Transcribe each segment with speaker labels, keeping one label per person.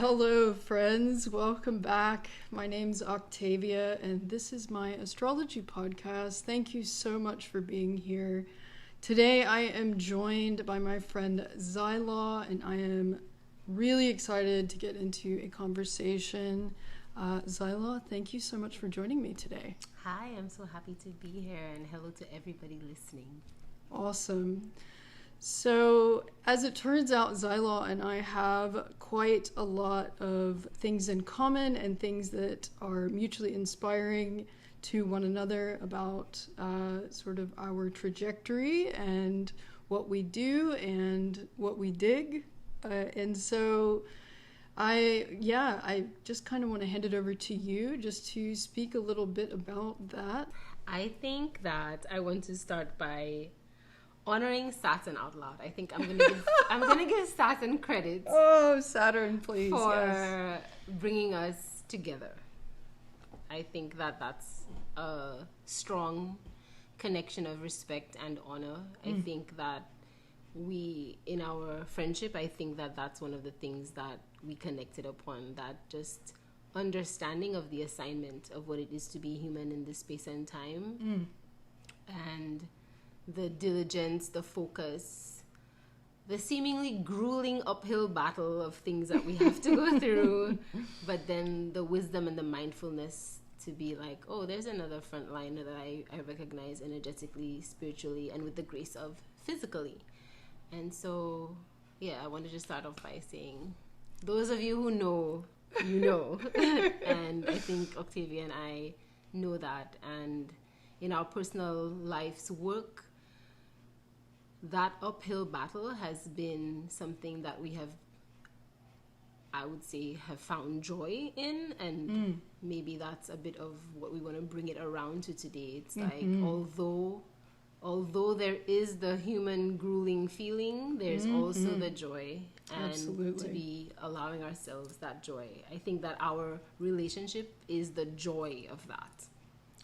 Speaker 1: Hello, friends. Welcome back. My name's Octavia, and this is my astrology podcast. Thank you so much for being here. Today, I am joined by my friend XyLaw, and I am really excited to get into a conversation. XyLaw, thank you so much for joining me today.
Speaker 2: Hi, I'm so happy to be here, and hello to everybody listening.
Speaker 1: Awesome. So, as it turns out, XyLaw and I have quite a lot of things in common and things that are mutually inspiring to one another about sort of our trajectory and what we do and what we dig. And so I just kind of want to hand it over to you just to speak a little bit about that.
Speaker 2: I think that I want to start by honoring Saturn out loud. I think I'm gonna give Saturn credit.
Speaker 1: Oh, Saturn, please,
Speaker 2: for bringing us together. I think that that's a strong connection of respect and honor. I think that we, in our friendship, I think that that's one of the things that we connected upon. That just understanding of the assignment of what it is to be human in this space and time, and the diligence, the focus, the seemingly grueling uphill battle of things that we have to go through, but then the wisdom and the mindfulness to be like, oh, there's another front line that I recognize energetically, spiritually, and with the grace of physically. And so, yeah, I wanted to start off by saying, those of you who know, you know. And I think Octavia and I know that. And in our personal life's work, that uphill battle has been something that we have, I would say, have found joy in, and maybe that's a bit of what we want to bring it around to today. It's like, although there is the human grueling feeling, there's also the joy, and
Speaker 1: Absolutely.
Speaker 2: to be allowing ourselves that joy. I think that our relationship is the joy of that.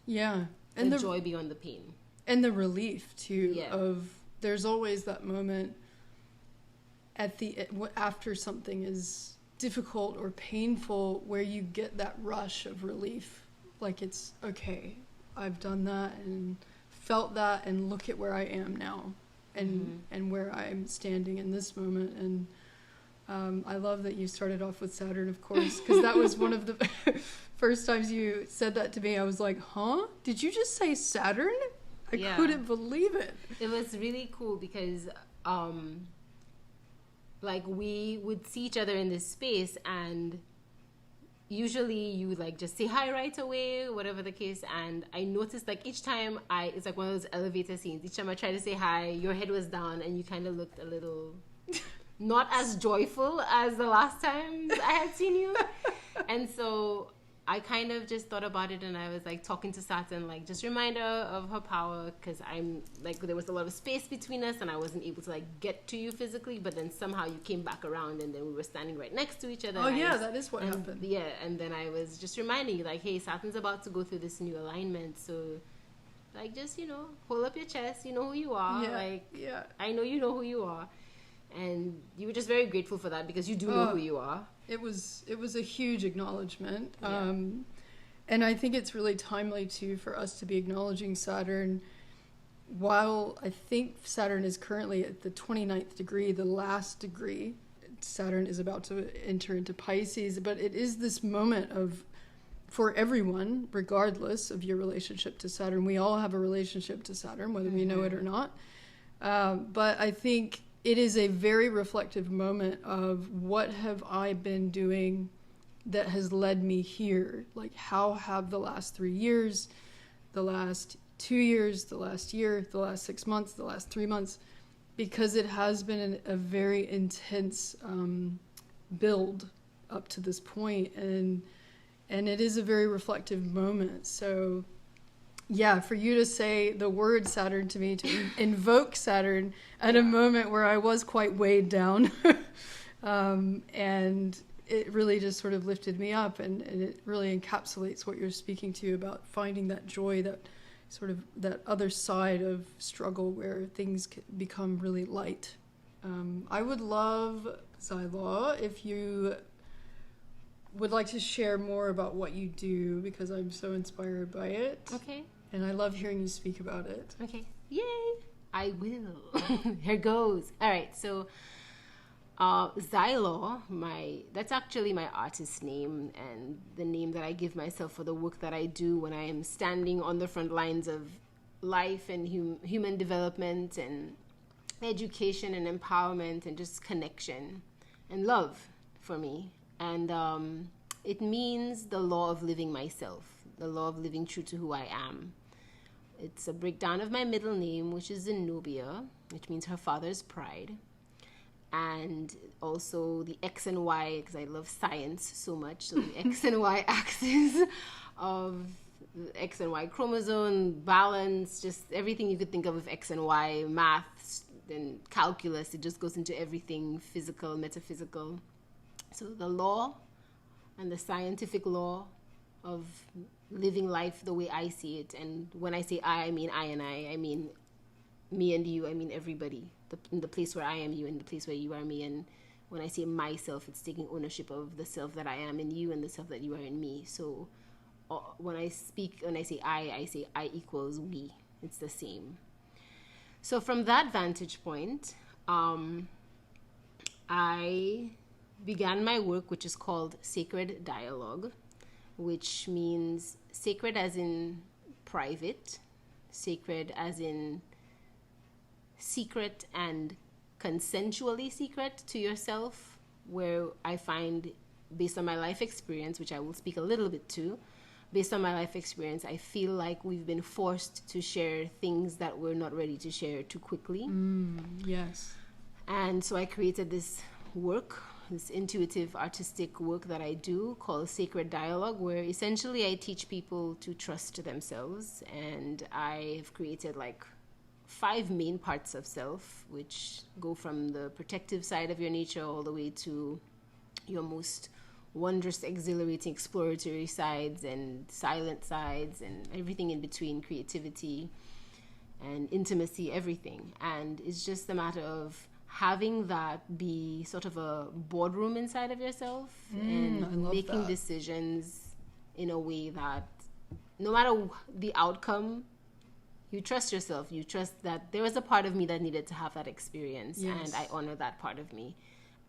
Speaker 1: Yeah.
Speaker 2: And the joy beyond the pain.
Speaker 1: And the relief, too,
Speaker 2: Yeah.
Speaker 1: of there's always that moment after something is difficult or painful where you get that rush of relief. Like, it's, okay, I've done that and felt that, and look at where I am now and where I'm standing in this moment. And I love that you started off with Saturn, of course, because that was one of the first times you said that to me. I was like, huh? Did you just say Saturn? I couldn't believe it.
Speaker 2: It was really cool because, like, we would see each other in this space, and usually you would, like, just say hi right away, whatever the case. And I noticed, like, each time it's like one of those elevator scenes. Each time I tried to say hi, your head was down, and you kind of looked a little not as joyful as the last time I had seen you. And so I kind of just thought about it, and I was like talking to Saturn, like, just reminder of her power, because I'm like, there was a lot of space between us and I wasn't able to, like, get to you physically, but then somehow you came back around, and then we were standing right next to each other.
Speaker 1: Oh yeah, that is what happened.
Speaker 2: Yeah, and then I was just reminding you, like, hey, Saturn's about to go through this new alignment, so, like, just, you know, hold up your chest, you know who you are. I know you know who you are. And you were just very grateful for that, because you do know who you are.
Speaker 1: It was a huge acknowledgement.
Speaker 2: Yeah.
Speaker 1: And I think it's really timely, too, for us to be acknowledging Saturn. While I think Saturn is currently at the 29th degree, the last degree, Saturn is about to enter into Pisces. But it is this moment for everyone, regardless of your relationship to Saturn. We all have a relationship to Saturn, whether we know it or not. But I think it is a very reflective moment of what have I been doing that has led me here? Like, how have the last 3 years, the last 2 years, the last year, the last 6 months, the last 3 months, because it has been a very intense build up to this point, and it is a very reflective moment. So yeah, for you to say the word Saturn to me, to invoke Saturn at a moment where I was quite weighed down, and it really just sort of lifted me up, and it really encapsulates what you're speaking to about finding that joy, that sort of that other side of struggle where things become really light. I would love, XyLaw, if you would like to share more about what you do because I'm so inspired by it.
Speaker 2: Okay.
Speaker 1: And I love hearing you speak about it.
Speaker 2: Okay. Yay! I will. Here goes. All right. So, XyLaw, that's actually my artist name and the name that I give myself for the work that I do when I am standing on the front lines of life and human development and education and empowerment and just connection and love for me. And it means the law of living myself, the law of living true to who I am. It's a breakdown of my middle name, which is Zenobia, which means her father's pride. And also the X and Y, because I love science so much. So the X and Y axis of the X and Y chromosome, balance, just everything you could think of X and Y, math, and calculus. It just goes into everything physical, metaphysical. So the law and the scientific law of living life the way I see it. And when I say I mean I and I mean me and you, I mean everybody. In the place where I am you and the place where you are me. And when I say myself, it's taking ownership of the self that I am in you and the self that you are in me. So when I say I equals we. It's the same. So from that vantage point, I began my work, which is called Sacred Dialogue, which means sacred as in private, sacred as in secret and consensually secret to yourself, where I find, based on my life experience, which I will speak a little bit to, based on my life experience, I feel like we've been forced to share things that we're not ready to share too quickly.
Speaker 1: Yes.
Speaker 2: And so I created this work, this intuitive artistic work that I do called Sacred Dialogue, where essentially I teach people to trust themselves. And I have created like 5 main parts of self, which go from the protective side of your nature all the way to your most wondrous, exhilarating, exploratory sides and silent sides and everything in between, creativity and intimacy, everything. And it's just a matter of having that be sort of a boardroom inside of yourself and making decisions in a way that no matter the outcome, you trust yourself. You trust that there was a part of me that needed to have that experience. Yes. And I honor that part of me.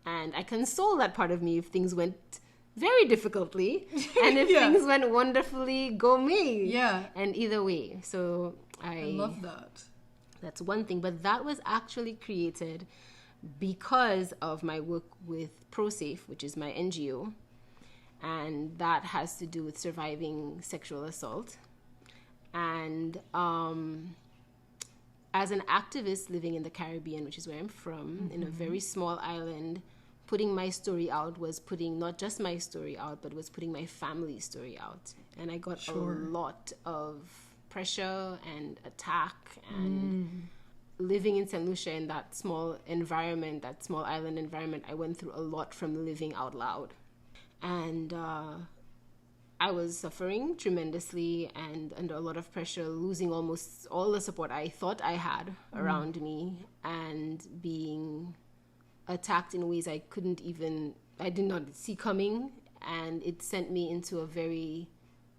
Speaker 2: And I console that part of me if things went very difficultly. And if things went wonderfully, go me.
Speaker 1: Yeah.
Speaker 2: And either way. So I
Speaker 1: love that.
Speaker 2: That's one thing. But that was actually created because of my work with ProSafe, which is my NGO. And that has to do with surviving sexual assault. And as an activist living in the Caribbean, which is where I'm from, in a very small island, putting my story out was putting not just my story out, but was putting my family's story out. And I got a lot of pressure and attack and living in St. Lucia in that small environment, that small island environment, I went through a lot from living out loud. And I was suffering tremendously and under a lot of pressure, losing almost all the support I thought I had around me and being attacked in ways I did not see coming. And it sent me into a very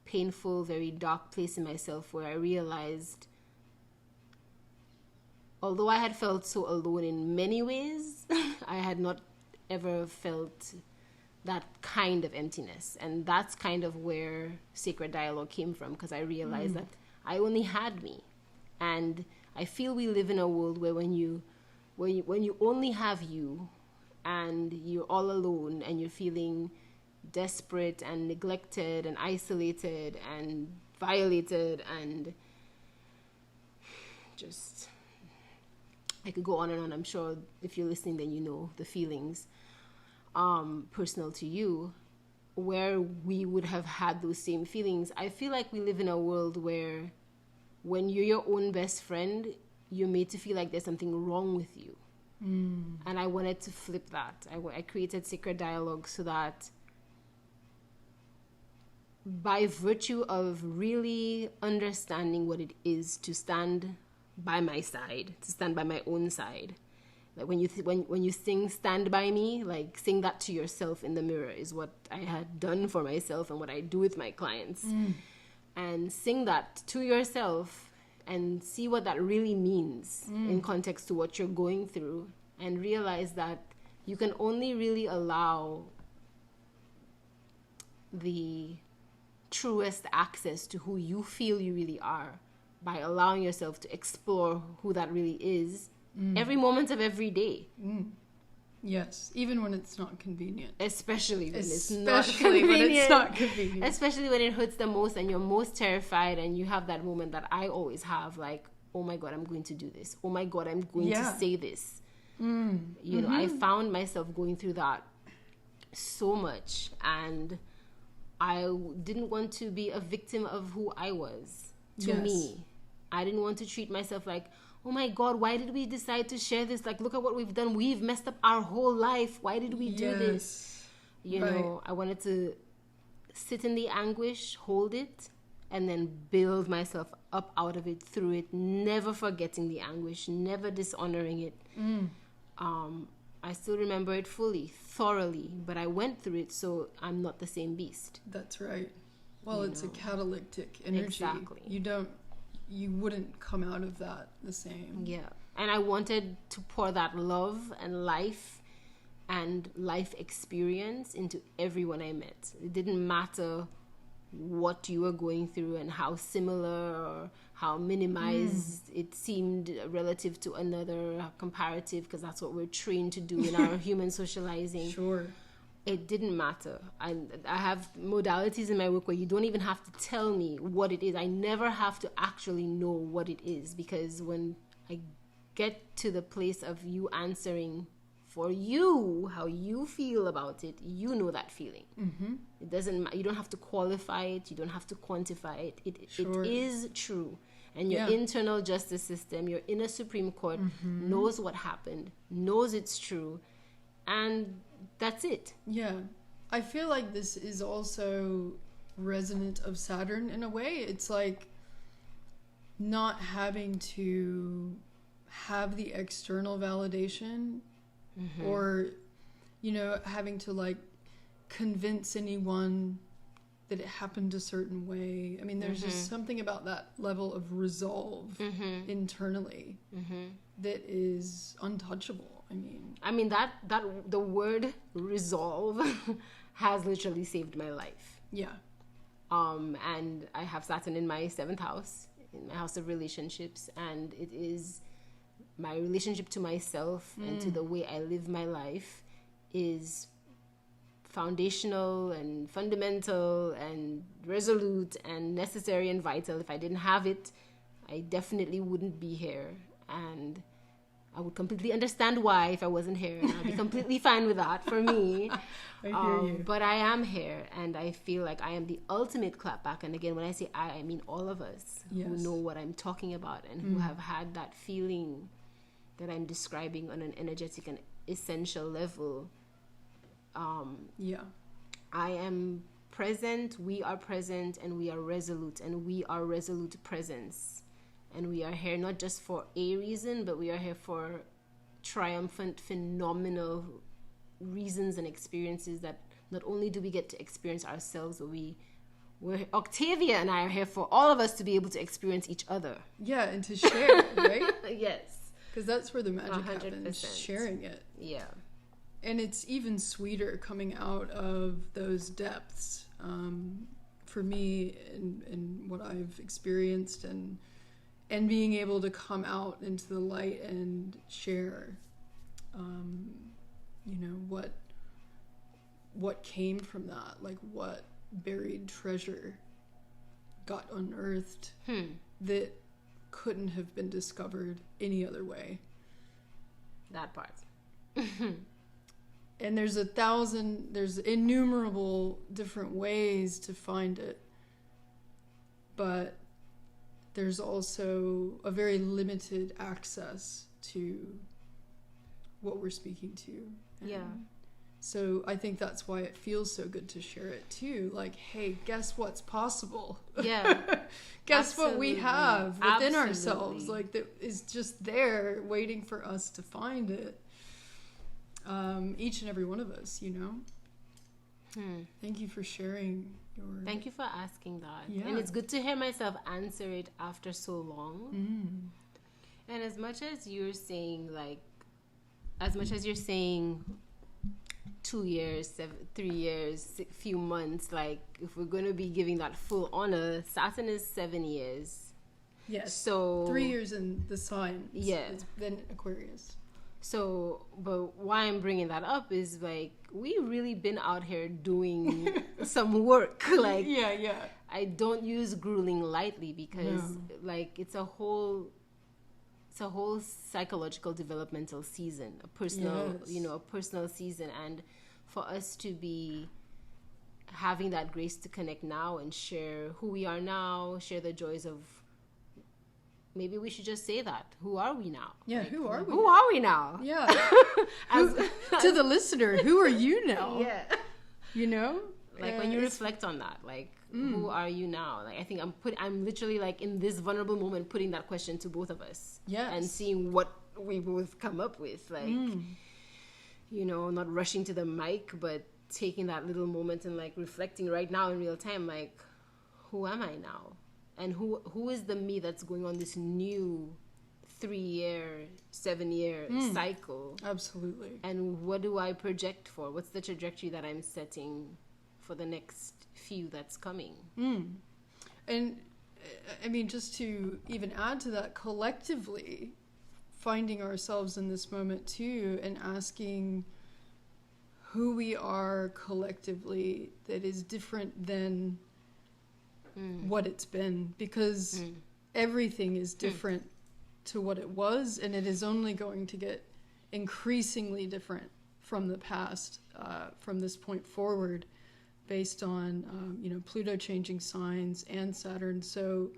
Speaker 2: painful, very dark place in myself where I realized, although I had felt so alone in many ways, I had not ever felt that kind of emptiness. And that's kind of where Sacred Dialogue came from, because I realized that I only had me. And I feel we live in a world where when you only have you and you're all alone and you're feeling desperate and neglected and isolated and violated and just, I could go on and on. I'm sure if you're listening, then you know the feelings personal to you, where we would have had those same feelings. I feel like we live in a world where when you're your own best friend, you're made to feel like there's something wrong with you. And I wanted to flip that. I created Sacred Dialogue so that by virtue of really understanding what it is to stand by my side, to stand by my own side, Like when you sing "Stand by Me," like sing that to yourself in the mirror is what I had done for myself and what I do with my clients. And sing that to yourself and see what that really means in context to what you're going through, and realize that you can only really allow the truest access to who you feel you really are by allowing yourself to explore who that really is every moment of every day.
Speaker 1: Yes, even when it's not convenient.
Speaker 2: Especially when it's not convenient. Especially when it hurts the most and you're most terrified and you have that moment that I always have, like, oh my God, I'm going to do this. Oh my God, I'm going to say this. You know, I found myself going through that so much, and I didn't want to be a victim of who I was. To me, I didn't want to treat myself like, oh my God, why did we decide to share this? Like, look at what we've done. We've messed up our whole life. Why did we do this? You know, I wanted to sit in the anguish, hold it, and then build myself up out of it, through it, never forgetting the anguish, never dishonoring it. I still remember it fully, thoroughly, but I went through it, so I'm not the same beast.
Speaker 1: That's right. Well, it's a catalytic energy.
Speaker 2: Exactly.
Speaker 1: You wouldn't come out of that the same.
Speaker 2: Yeah. And I wanted to pour that love and life experience into everyone I met. It didn't matter what you were going through and how similar or how minimized it seemed relative to another, comparative, because that's what we're trained to do in our human socializing.
Speaker 1: Sure.
Speaker 2: It didn't matter. I have modalities in my work where you don't even have to tell me what it is. I never have to actually know what it is, because when I get to the place of you answering for you, how you feel about it, you know that feeling. It doesn't. You don't have to qualify it. You don't have to quantify it. It is true. And your internal justice system, your inner Supreme Court knows what happened, knows it's true, and that's it.
Speaker 1: Yeah. I feel like this is also resonant of Saturn in a way. It's like not having to have the external validation or, you know, having to like convince anyone that it happened a certain way. I mean, there's just something about that level of resolve internally that is untouchable. I mean that the word resolve has literally saved my life. Yeah. And I have Saturn in my 7th house, in my house of relationships, and it is my relationship to myself and to the way I live my life is foundational and fundamental and resolute and necessary and vital. If I didn't have it, I definitely wouldn't be here, and I would completely understand why if I wasn't here, and I'd be completely fine with that for me. I hear you. But I am here, and I feel like I am the ultimate clapback. And again, when I say I mean all of us who know what I'm talking about and who have had that feeling that I'm describing on an energetic and essential level. I am present, we are present, and we are resolute, and we are resolute presence. And we are here not just for a reason, but we are here for triumphant, phenomenal reasons and experiences that not only do we get to experience ourselves, but Octavia and I are here for all of us to be able to experience each other. Yeah, and to share, right?
Speaker 2: Yes.
Speaker 1: Because that's where the magic
Speaker 2: 100%.
Speaker 1: happens, sharing it.
Speaker 2: Yeah.
Speaker 1: And it's even sweeter coming out of those depths. For me, and what I've experienced, and being able to come out into the light and share, you know, what came from that, like what buried treasure got unearthed that couldn't have been discovered any other way.
Speaker 2: That part.
Speaker 1: And there's innumerable different ways to find it, but there's also a very limited access to what we're speaking to. And so I think that's why it feels so good to share it too. Like, hey, guess what's possible? Yeah. Guess what we have within ourselves. Like, that is just there waiting for us to find it. each and every one of us, you know. Thank you for sharing your...
Speaker 2: Thank you for asking that.
Speaker 1: Yeah.
Speaker 2: And it's good to hear myself answer it after so long. And as much as you're saying, like, 2 years, 3 years, few months, like, if we're going to be giving that full honor, Saturn is 7 years.
Speaker 1: Yes.
Speaker 2: So
Speaker 1: 3 years in the sign.
Speaker 2: Yeah.
Speaker 1: Then Aquarius.
Speaker 2: So, but why I'm bringing that up is, like, we really been out here doing some work. Like,
Speaker 1: yeah.
Speaker 2: I don't use grueling lightly because, like, it's a whole psychological developmental season, a personal, a personal season. And for us to be having that grace to connect now and share who we are now, share the joys of, maybe we should just say that. Who are we now?
Speaker 1: Yeah,
Speaker 2: like,
Speaker 1: who are we?
Speaker 2: Who are we now?
Speaker 1: Yeah. To the listener, who are you now?
Speaker 2: Yeah.
Speaker 1: You know?
Speaker 2: Like, when you reflect on that, like, who are you now? Like, I think I'm literally, like, in this vulnerable moment putting that question to both of us.
Speaker 1: Yes.
Speaker 2: And seeing what we both come up with. Like, not rushing to the mic, but taking that little moment and, like, reflecting right now in real time, like, who am I now? And who is the me that's going on this new 3-year, 7-year cycle?
Speaker 1: Absolutely.
Speaker 2: And what do I project for? What's the trajectory that I'm setting for the next few that's coming?
Speaker 1: And I mean, just to even add to that, collectively finding ourselves in this moment too, and asking who we are collectively that is different than what it's been, because everything is different to what it was, and it is only going to get increasingly different from the past, from this point forward, based on Pluto changing signs and Saturn. So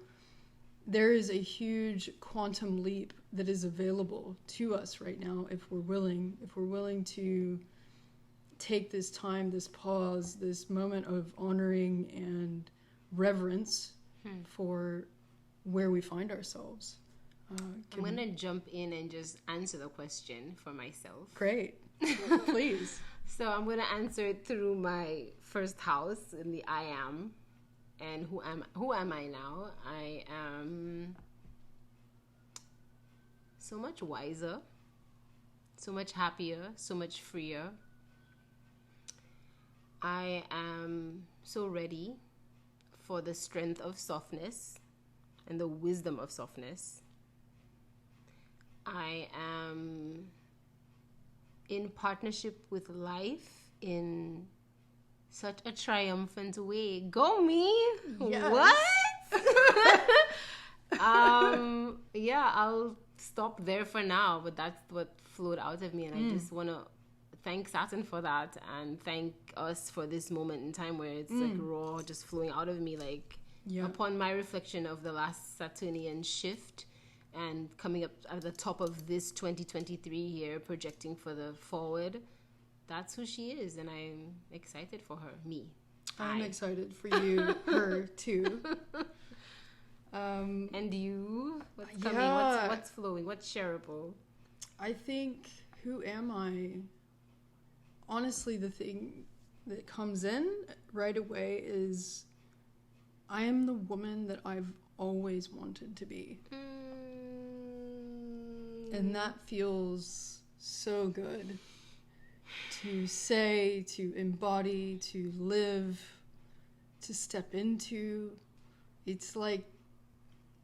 Speaker 1: there is a huge quantum leap that is available to us right now if we're willing to take this time, this pause, this moment of honoring and reverence for where we find ourselves.
Speaker 2: I'm going to jump in and just answer the question for myself.
Speaker 1: Great. Please.
Speaker 2: So I'm going to answer it through my first house in the I am. And who am I now? I am so much wiser, so much happier, so much freer. I am so ready for the strength of softness and the wisdom of softness. I am in partnership with life in such a triumphant way. Go me!
Speaker 1: Yes.
Speaker 2: What? I'll stop there for now, but that's what flowed out of me, and I just want to thank Saturn for that, and thank us for this moment in time where it's like raw, just flowing out of me, like upon my reflection of the last Saturnian shift and coming up at the top of this 2023 year, projecting for the forward. That's who she is, and I'm excited for her.
Speaker 1: I'm excited for you, her too.
Speaker 2: And you? What's coming? What's flowing? What's shareable?
Speaker 1: I think, who am I? Honestly, the thing that comes in right away is I am the woman that I've always wanted to be. And that feels so good to say, to embody, to live, to step into. It's like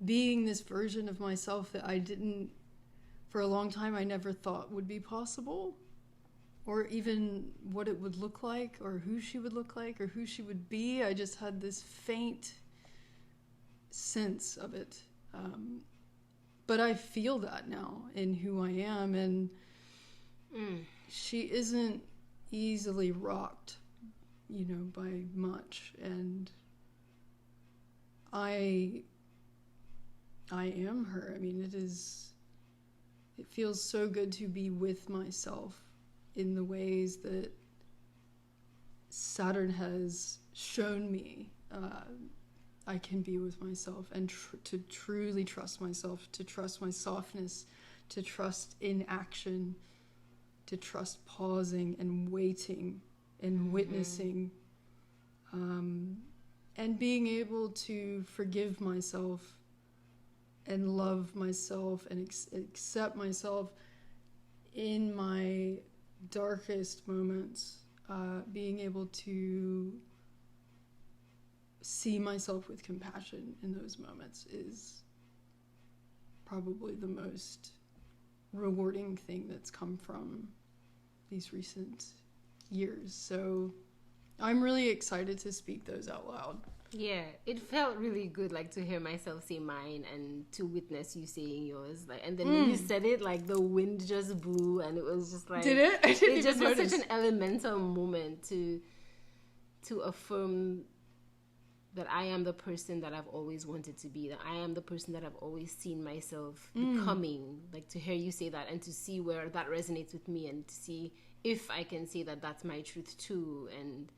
Speaker 1: being this version of myself that I didn't, for a long time, I never thought would be possible, or even what it would look like, or who she would look like, or who she would be. I just had this faint sense of it. But I feel that now in who I am, and she isn't easily rocked, by much. And I am her. I mean, it feels so good to be with myself in the ways that Saturn has shown me I can be with myself, and to truly trust myself, to trust my softness, to trust in action, to trust pausing and waiting and witnessing, and being able to forgive myself and love myself and accept myself in my darkest moments. Being able to see myself with compassion in those moments is probably the most rewarding thing that's come from these recent years. So I'm really excited to speak those out loud.
Speaker 2: Yeah, it felt really good, like, to hear myself say mine and to witness you saying yours. Like, and then when you said it, like, the wind just blew, and it was just like,
Speaker 1: did it? I didn't
Speaker 2: it just
Speaker 1: even
Speaker 2: was
Speaker 1: notice.
Speaker 2: such an elemental moment to affirm that I am the person that I've always wanted to be, that I am the person that I've always seen myself becoming. Like, to hear you say that and to see where that resonates with me, and to see if I can say that that's my truth too, and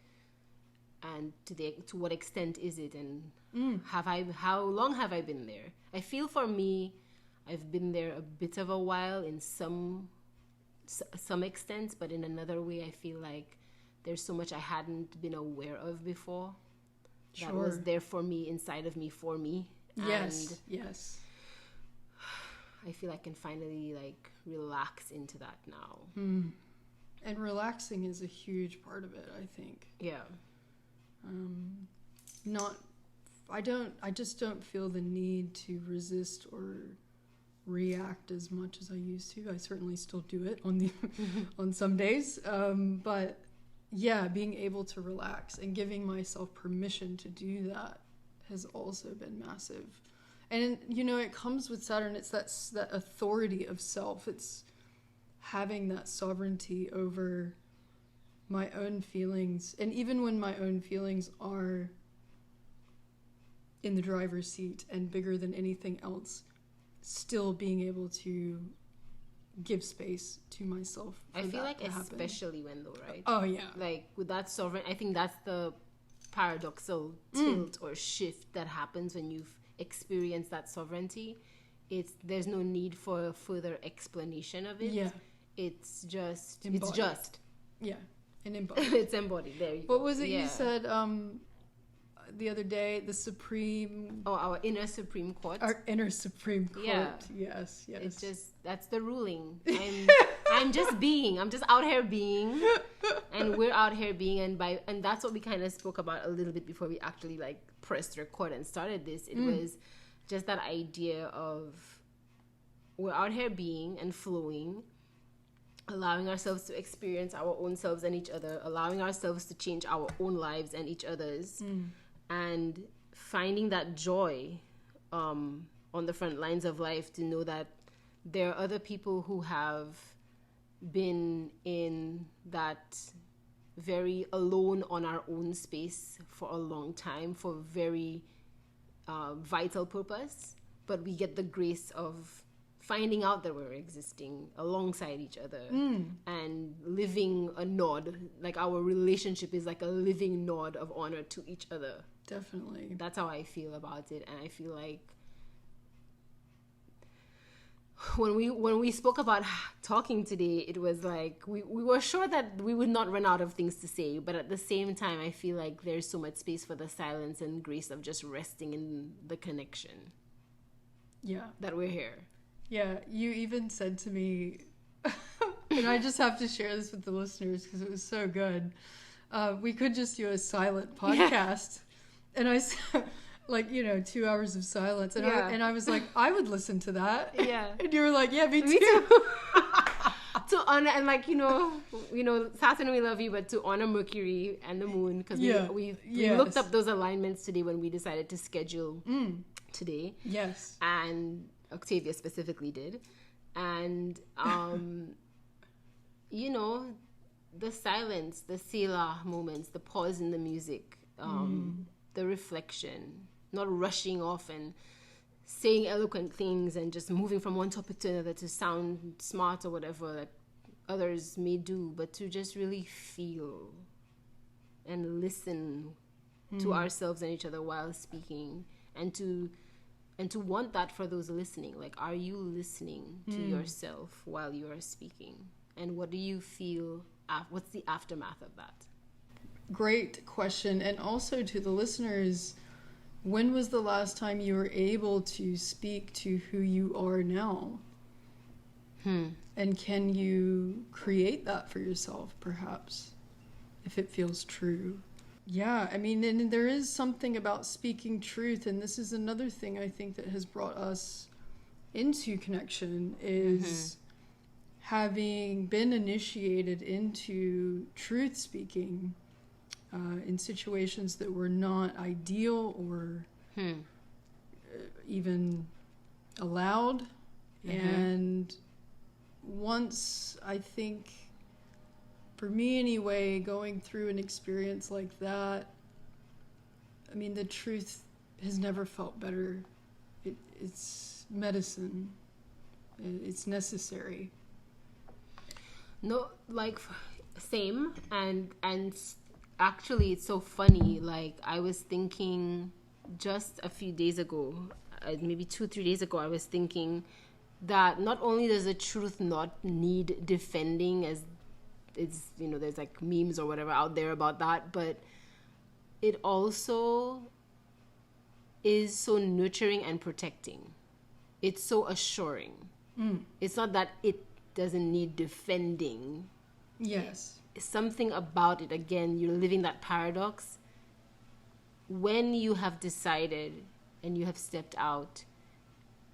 Speaker 2: to what extent is it, and how long have I been there? I feel for me, I've been there a bit of a while in some extent, but in another way I feel like there's so much I hadn't been aware of before that was there for me, inside of me, for me.
Speaker 1: Yes.
Speaker 2: I feel I can finally, like, relax into that now.
Speaker 1: And relaxing is a huge part of it, I think.
Speaker 2: Yeah.
Speaker 1: I just don't feel the need to resist or react as much as I used to. I certainly still do it on some days. But yeah, being able to relax and giving myself permission to do that has also been massive. And, you know, it comes with Saturn. It's that authority of self. It's having that sovereignty over my own feelings. And even when my own feelings are in the driver's seat and bigger than anything else, still being able to give space to myself.
Speaker 2: I feel like especially when, though, right?
Speaker 1: Oh, yeah.
Speaker 2: Like, with that sovereign, I think that's the paradoxal tilt or shift that happens when you've experienced that sovereignty. There's no need for a further explanation of it.
Speaker 1: Yeah.
Speaker 2: It's just
Speaker 1: Embodied.
Speaker 2: It's just
Speaker 1: Yeah. And embodied.
Speaker 2: it's embodied. There you go.
Speaker 1: What was it you said the other day? The supreme...
Speaker 2: Oh, our inner supreme court.
Speaker 1: Our inner supreme court.
Speaker 2: Yeah.
Speaker 1: Yes.
Speaker 2: It's just, that's the ruling. I'm just being. I'm just out here being. And we're out here being. And that's what we kind of spoke about a little bit before we actually, like, pressed record and started this. It was just that idea of we're out here being and flowing, allowing ourselves to experience our own selves and each other, allowing ourselves to change our own lives and each other's, and finding that joy on the front lines of life, to know that there are other people who have been in that very alone on our own space for a long time, for very vital purpose, but we get the grace of finding out that we're existing alongside each other and living a nod, like our relationship is like a living nod of honor to each other.
Speaker 1: Definitely.
Speaker 2: That's how I feel about it. And I feel like when we spoke about talking today, it was like we were sure that we would not run out of things to say, but at the same time I feel like there's so much space for the silence and grace of just resting in the connection.
Speaker 1: Yeah.
Speaker 2: That we're here.
Speaker 1: Yeah, you even said to me, and I just have to share this with the listeners because it was so good. We could just do a silent podcast. And I said, like, 2 hours of silence. And, I was like, I would listen to that.
Speaker 2: Yeah.
Speaker 1: And you were like, yeah, me too.
Speaker 2: To honor, and like, Saturn, we love you, but to honor Mercury and the moon, because we looked up those alignments today when we decided to schedule today.
Speaker 1: Yes.
Speaker 2: And Octavia specifically did. And, the silence, the XyLaw moments, the pause in the music, the reflection, not rushing off and saying eloquent things and just moving from one topic to another to sound smart or whatever that others may do, but to just really feel and listen to ourselves and each other while speaking, and to want that for those listening. Like, are you listening to yourself while you are speaking? And what do you feel, what's the aftermath of that?
Speaker 1: Great question. And also to the listeners, when was the last time you were able to speak to who you are now? And can you create that for yourself, perhaps, if it feels true? Yeah, I mean, and there is something about speaking truth, and this is another thing I think that has brought us into connection, is having been initiated into truth speaking in situations that were not ideal or even allowed. And once, I think, for me anyway, going through an experience like that, I mean, the truth has never felt better. It's medicine. It's necessary.
Speaker 2: No, like, same. And actually, it's so funny. Like, I was thinking just a few days ago, maybe 2-3 days ago, I was thinking that not only does the truth not need defending, as it's, you know, there's like memes or whatever out there about that, but it also is so nurturing and protecting. It's so assuring. It's not that it doesn't need defending.
Speaker 1: Yes.
Speaker 2: Something about it, again, you're living that paradox. When you have decided and you have stepped out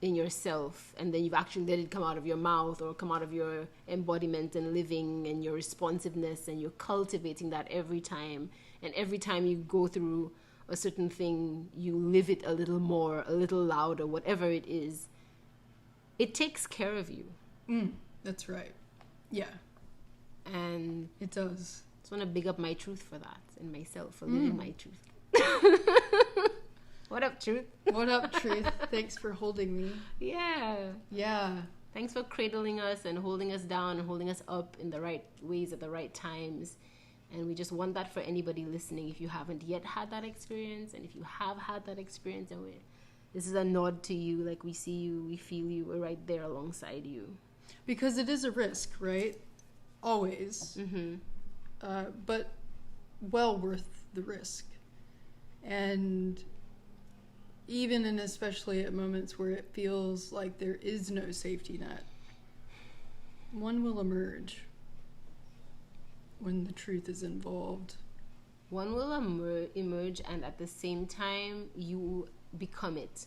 Speaker 2: in yourself, and then you've actually let it come out of your mouth or come out of your embodiment and living and your responsiveness, and you're cultivating that every time. And every time you go through a certain thing, you live it a little more, a little louder, whatever it is. It takes care of you.
Speaker 1: That's right. Yeah.
Speaker 2: And
Speaker 1: it does.
Speaker 2: I just want to big up my truth for that, and myself for living my truth. What up, truth?
Speaker 1: What up, truth? Thanks for holding me.
Speaker 2: Yeah. Thanks for cradling us and holding us down and holding us up in the right ways at the right times. And we just want that for anybody listening. If you haven't yet had that experience, and if you have had that experience, and this is a nod to you. Like, we see you, we feel you, we're right there alongside you. Because
Speaker 1: it is a risk, right? Always. But well worth the risk. And even and especially at moments where it feels like there is no safety net, one will emerge when the truth is involved.
Speaker 2: One will emerge, and at the same time, you become it.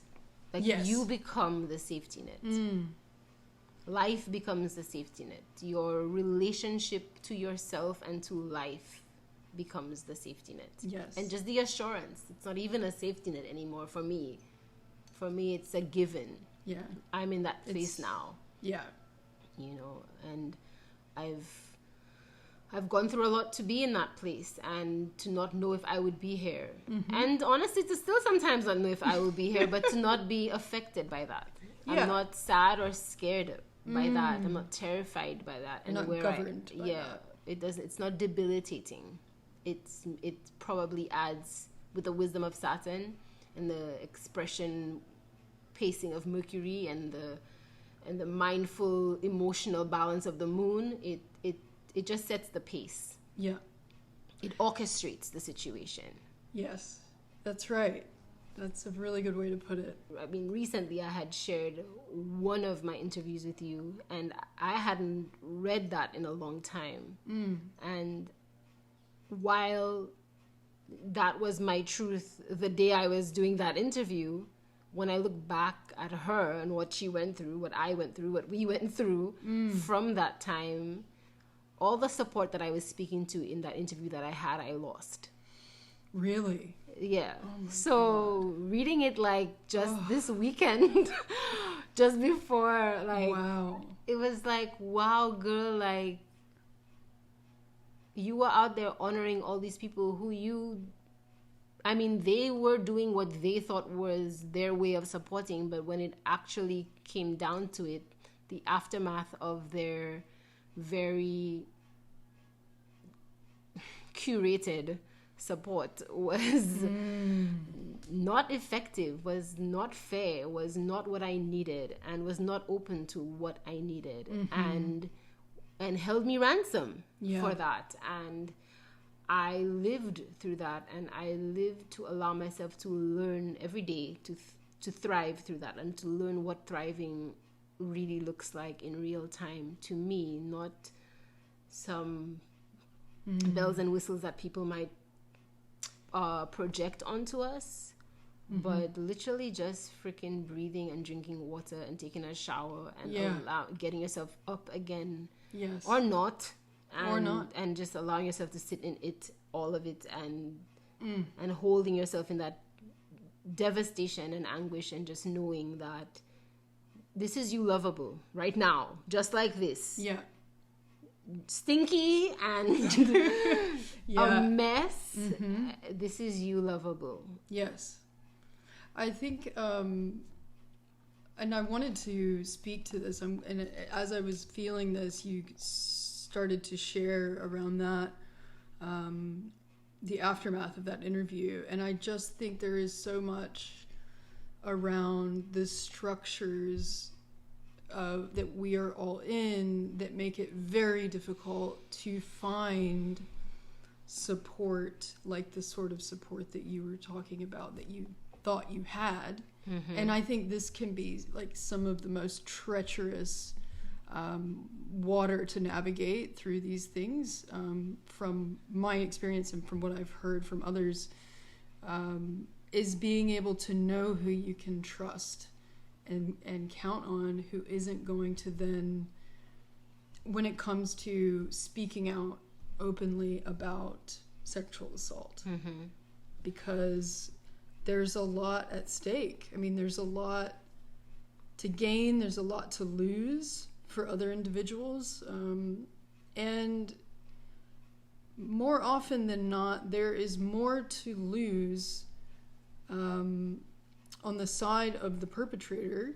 Speaker 2: Like, you become the safety net. Life becomes the safety net. Your relationship to yourself and to life becomes the safety net.
Speaker 1: Yes.
Speaker 2: And just the assurance. It's not even a safety net anymore for me. For me, it's a given.
Speaker 1: Yeah.
Speaker 2: I'm in that place now.
Speaker 1: Yeah.
Speaker 2: You know, and I've gone through a lot to be in that place and to not know if I would be here. And honestly, to still sometimes not know if I will be here, but to not be affected by that. I'm not sad or scared by that. I'm not terrified by that. And
Speaker 1: not governed by that.
Speaker 2: It's not debilitating. It probably adds, with the wisdom of Saturn and the expression pacing of Mercury and the mindful emotional balance of the moon, it just sets the pace.
Speaker 1: Yeah.
Speaker 2: It orchestrates the situation.
Speaker 1: Yes, that's right. That's a really good way to put it.
Speaker 2: I mean, recently I had shared one of my interviews with you, and I hadn't read that in a long time. And while that was my truth the day I was doing that interview, when I look back at her and what she went through, what I went through, what we went through from that time, all the support that I was speaking to in that interview that I had, I lost.
Speaker 1: Really?
Speaker 2: Yeah. So God. Reading it like just this weekend, just before, like,
Speaker 1: wow.
Speaker 2: It was like, wow, girl, like, you were out there honoring all these people who they were doing what they thought was their way of supporting, but when it actually came down to it, the aftermath of their very curated support was not effective, was not fair, was not what I needed, and was not open to what I needed. And and held me ransom
Speaker 1: Yeah.
Speaker 2: for that. And I lived through that, and I lived to allow myself to learn every day to thrive through that, and to learn what thriving really looks like in real time to me, not some bells and whistles that people might project onto us, but literally just freaking breathing and drinking water and taking a shower and getting yourself up again,
Speaker 1: Yes.
Speaker 2: or not,
Speaker 1: Or not.
Speaker 2: and just allowing yourself to sit in it, all of it, and holding yourself in that devastation and anguish, and just knowing that this is you lovable right now, just like this.
Speaker 1: Yeah.
Speaker 2: Stinky and
Speaker 1: Yeah.
Speaker 2: a mess. This is you lovable.
Speaker 1: Yes. I think, and I wanted to speak to this, and as I was feeling this, you started to share around that, the aftermath of that interview. And I just think there is so much around the structures that we are all in that make it very difficult to find support, like the sort of support that you were talking about that you thought you had. And I think this can be like some of the most treacherous water to navigate through these things, from my experience and from what I've heard from others, is being able to know who you can trust and count on, who isn't going to then, when it comes to speaking out openly about sexual assault, because there's a lot at stake. I mean, there's a lot to gain, there's a lot to lose for other individuals, and more often than not, there is more to lose on the side of the perpetrator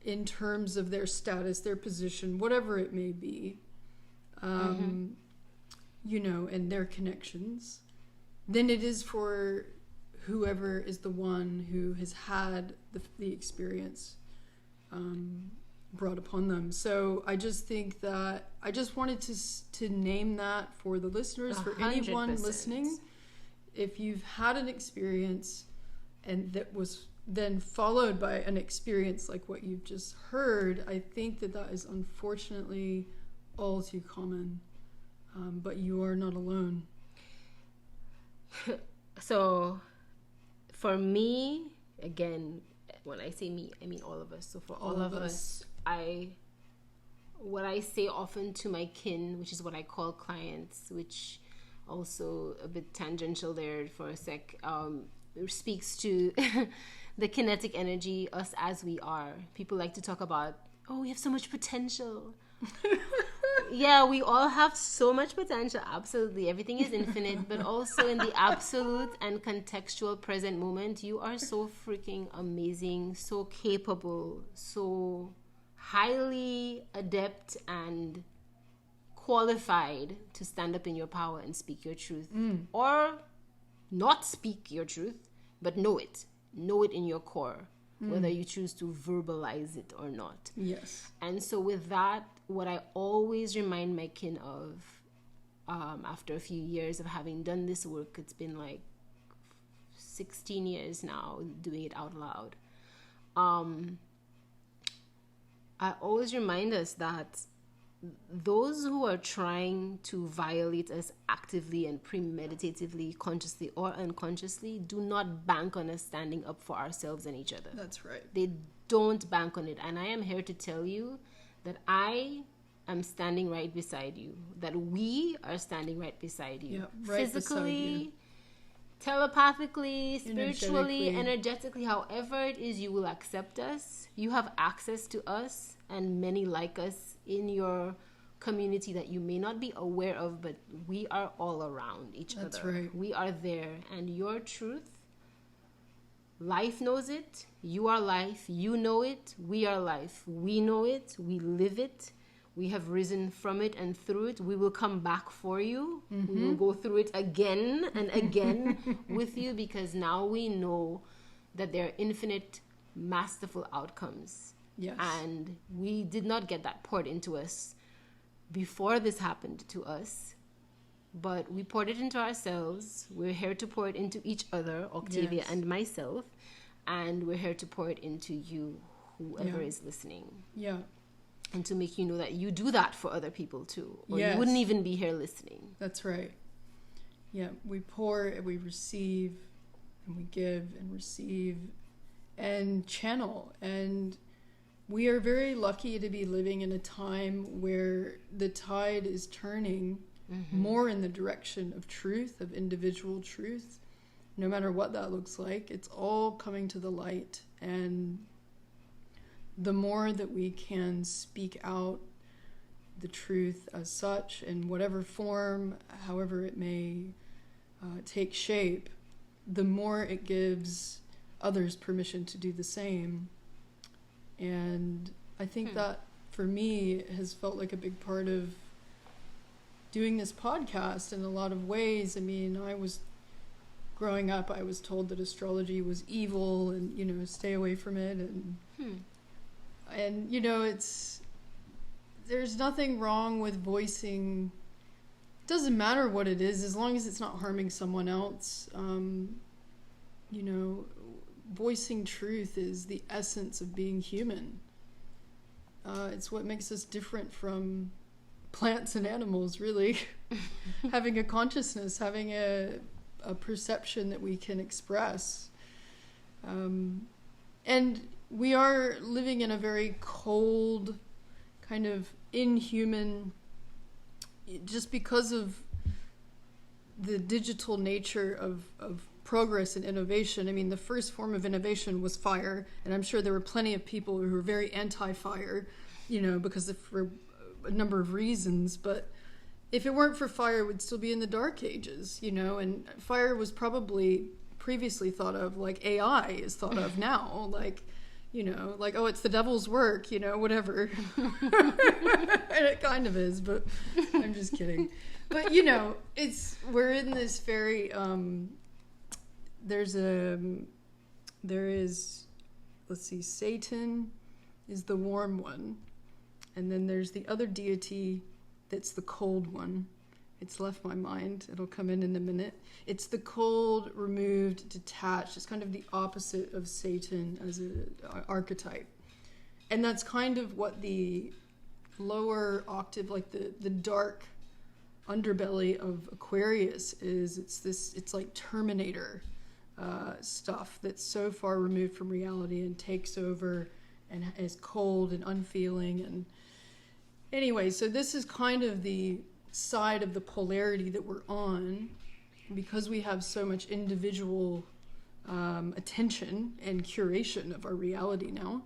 Speaker 1: in terms of their status, their position, whatever it may be, you know, and their connections, than it is for whoever is the one who has had the experience brought upon them. So I just think that I just wanted to name that for the listeners, for anyone
Speaker 2: 100%.
Speaker 1: listening. If you've had an experience and that was then followed by an experience like what you've just heard, I think that is unfortunately all too common. But you are not alone.
Speaker 2: So for me, again, when I say me, I mean all of us. So for all of us, what I say often to my kin, which is what I call clients, which also a bit tangential there for a sec, speaks to the kinetic energy, us as we are. People like to talk about, oh, we have so much potential. Yeah, we all have so much potential. Absolutely. Everything is infinite, but also in the absolute and contextual present moment, you are so freaking amazing, so capable, so highly adept and qualified to stand up in your power and speak your truth. Or not speak your truth, but know it. Know it in your core, whether you choose to verbalize it or not.
Speaker 1: Yes.
Speaker 2: And so with that, what I always remind my kin of, after a few years of having done this work, it's been like 16 years now doing it out loud, I always remind us that those who are trying to violate us actively and premeditatively, consciously or unconsciously, do not bank on us standing up for ourselves and each other.
Speaker 1: That's right.
Speaker 2: They don't bank on it. And I am here to tell you that I am standing right beside you, that we are standing right beside you.
Speaker 1: Yep, right
Speaker 2: physically,
Speaker 1: beside you.
Speaker 2: Telepathically, spiritually, energetically, however it is you will accept us. You have access to us and many like us in your community that you may not be aware of, but we are all around each other.
Speaker 1: That's right.
Speaker 2: We are there, and your truth, life knows it. You are life. You know it. We are life. We know it. We live it. We have risen from it and through it. We will come back for you. We will go through it again and again with you, because now we know that there are infinite, masterful outcomes.
Speaker 1: Yes.
Speaker 2: And we did not get that poured into us before this happened to us, but we poured it into ourselves. We're here to pour it into each other, Octavia and myself, and we're here to pour it into you, whoever is listening.
Speaker 1: Yeah.
Speaker 2: And to make you know that you do that for other people too, or you wouldn't even be here listening.
Speaker 1: That's right. Yeah, we pour and we receive, and we give and receive and channel. And we are very lucky to be living in a time where the tide is turning more in the direction of truth, of individual truth, no matter what that looks like. It's all coming to the light. And the more that we can speak out the truth as such, in whatever form, however it may take shape, the more it gives others permission to do the same. And I think that for me has felt like a big part of doing this podcast in a lot of ways. I mean, growing up, I was told that astrology was evil and, you know, stay away from it. And you know, there's nothing wrong with voicing. Doesn't matter what it is, as long as it's not harming someone else. You know, voicing truth is the essence of being human. It's what makes us different from plants and animals, really. Having a consciousness, having a perception that we can express. And we are living in a very cold, kind of inhuman, just because of the digital nature of progress and innovation. I mean, the first form of innovation was fire, and I'm sure there were plenty of people who were very anti-fire, you know, for a number of reasons. But if it weren't for fire, it would still be in the dark ages, you know. And fire was probably previously thought of like AI is thought of now, like, you know, like, oh, it's the devil's work, you know, whatever. And it kind of is, but I'm just kidding. But, you know, we're in this very, there is, let's see, Satan is the warm one. And then there's the other deity that's the cold one. It's left my mind. It'll come in a minute. It's the cold, removed, detached. It's kind of the opposite of Satan as an archetype. And that's kind of what the lower octave, like the dark underbelly of Aquarius is. It's like Terminator stuff that's so far removed from reality and takes over and is cold and unfeeling. And anyway, so this is kind of the side of the polarity that we're on, because we have so much individual attention and curation of our reality now,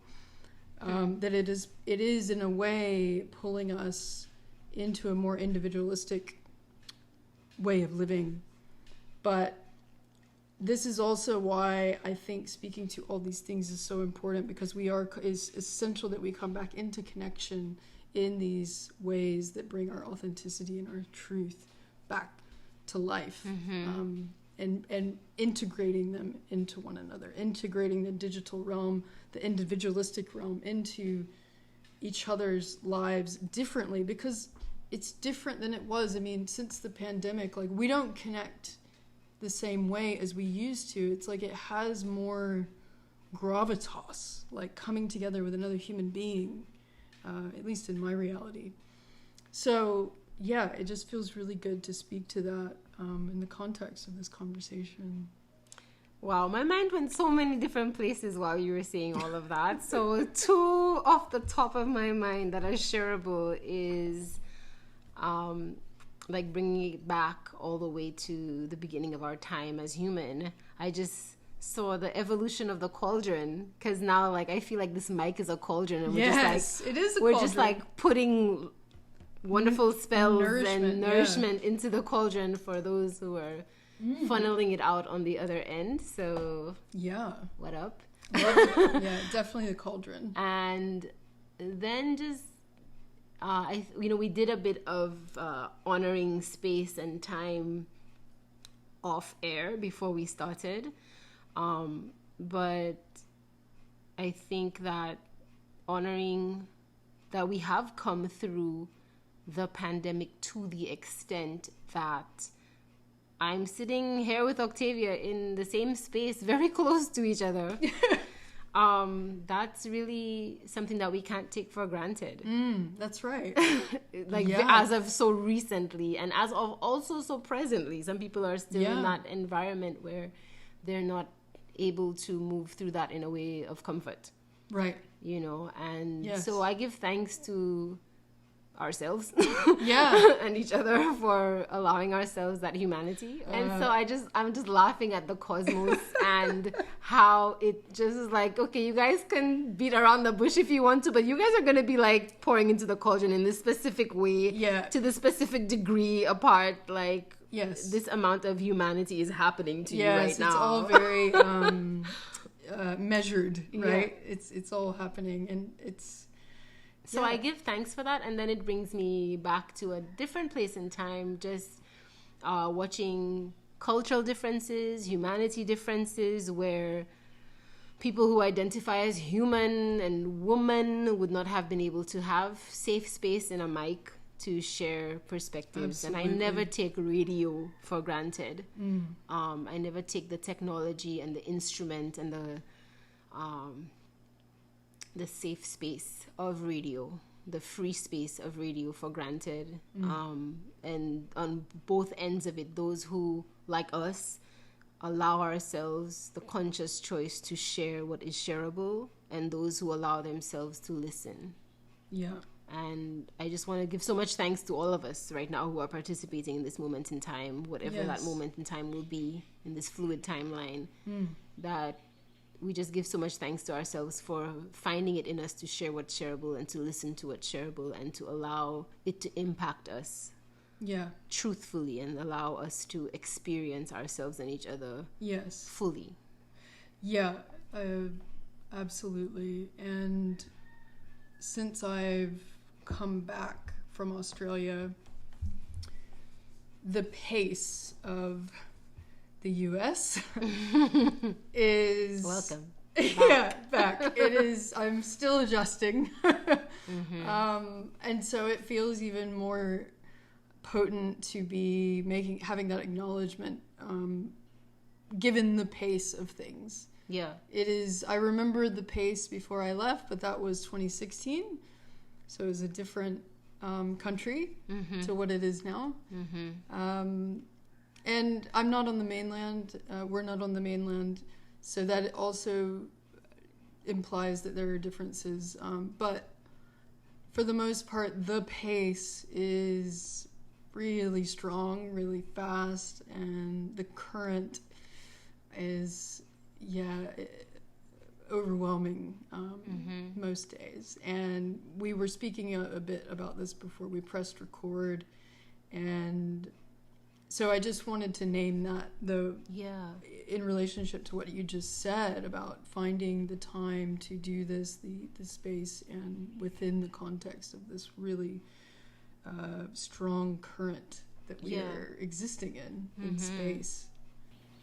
Speaker 1: that it is in a way pulling us into a more individualistic way of living. But this is also why I think speaking to all these things is so important, because it's essential that we come back into connection in these ways that bring our authenticity and our truth back to life, and integrating them into one another, integrating the digital realm, the individualistic realm into each other's lives differently, because it's different than it was. I mean, since the pandemic, like, we don't connect the same way as we used to. It's like it has more gravitas, like coming together with another human being, at least in my reality. So yeah, it just feels really good to speak to that in the context of this conversation.
Speaker 2: Wow, my mind went so many different places while you were saying all of that. So two off the top of my mind that are shareable is like bringing it back all the way to the beginning of our time as human. I just saw the evolution of the cauldron, because now, like, I feel like this mic is a cauldron, and
Speaker 1: it is a
Speaker 2: we're
Speaker 1: cauldron.
Speaker 2: just like putting wonderful spells and nourishment into the cauldron for those who are funneling it out on the other end. So
Speaker 1: yeah,
Speaker 2: what up?
Speaker 1: Yeah, definitely the cauldron.
Speaker 2: And then just we did a bit of honoring space and time off air before we started. But I think that honoring that we have come through the pandemic to the extent that I'm sitting here with Octavia in the same space, very close to each other. That's really something that we can't take for granted.
Speaker 1: That's right.
Speaker 2: As of so recently, and as of also so presently, some people are still in that environment where they're not able to move through that in a way of comfort.
Speaker 1: Right.
Speaker 2: And so I give thanks to ourselves and each other for allowing ourselves that humanity. And so I'm just laughing at the cosmos and how it just is like, okay, you guys can beat around the bush if you want to, but you guys are going to be like pouring into the cauldron in this specific way, to the specific degree apart, like this amount of humanity is happening to you right now.
Speaker 1: It's all very measured, right? It's all happening, and it's
Speaker 2: so I give thanks for that, and then it brings me back to a different place in time, just watching cultural differences, humanity differences, where people who identify as human and woman would not have been able to have safe space in a mic to share perspectives. Absolutely. And I never take radio for granted. I never take the technology and the instrument and the safe space of radio, the free space of radio for granted. And on both ends of it, those who, like us, allow ourselves the conscious choice to share what is shareable, and those who allow themselves to listen. And I just want to give so much thanks to all of us right now who are participating in this moment in time, whatever that moment in time will be in this fluid timeline, that we just give so much thanks to ourselves for finding it in us to share what's shareable and to listen to what's shareable and to allow it to impact us truthfully and allow us to experience ourselves and each other fully.
Speaker 1: Absolutely. And since I've come back from Australia, the pace of the US is
Speaker 2: welcome
Speaker 1: back. It is. I'm still adjusting. And so it feels even more potent to be having that acknowledgement, given the pace of things. It is. I remember the pace before I left, but that was 2016, so it was a different country to what it is now. And I'm not on the mainland. We're not on the mainland, so that also implies that there are differences. But for the most part, the pace is really strong, really fast, and the current is overwhelming most days. And we were speaking a bit about this before we pressed record, and so I just wanted to name that, in relationship to what you just said about finding the time to do this, the space, and within the context of this really strong current that we are existing in space.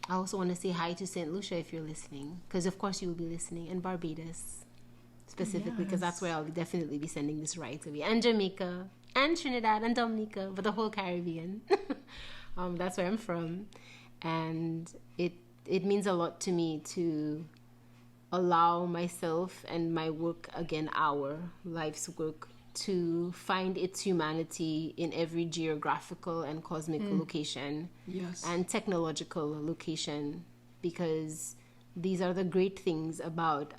Speaker 2: I also want to say hi to St. Lucia if you're listening, because of course you will be listening, and Barbados specifically, because that's where I'll definitely be sending this right away, and Jamaica, and Trinidad, and Dominica, but the whole Caribbean. That's where I'm from, and it means a lot to me to allow myself and my work, again, our life's work, to find its humanity in every geographical and cosmic location and technological location, because these are the great things about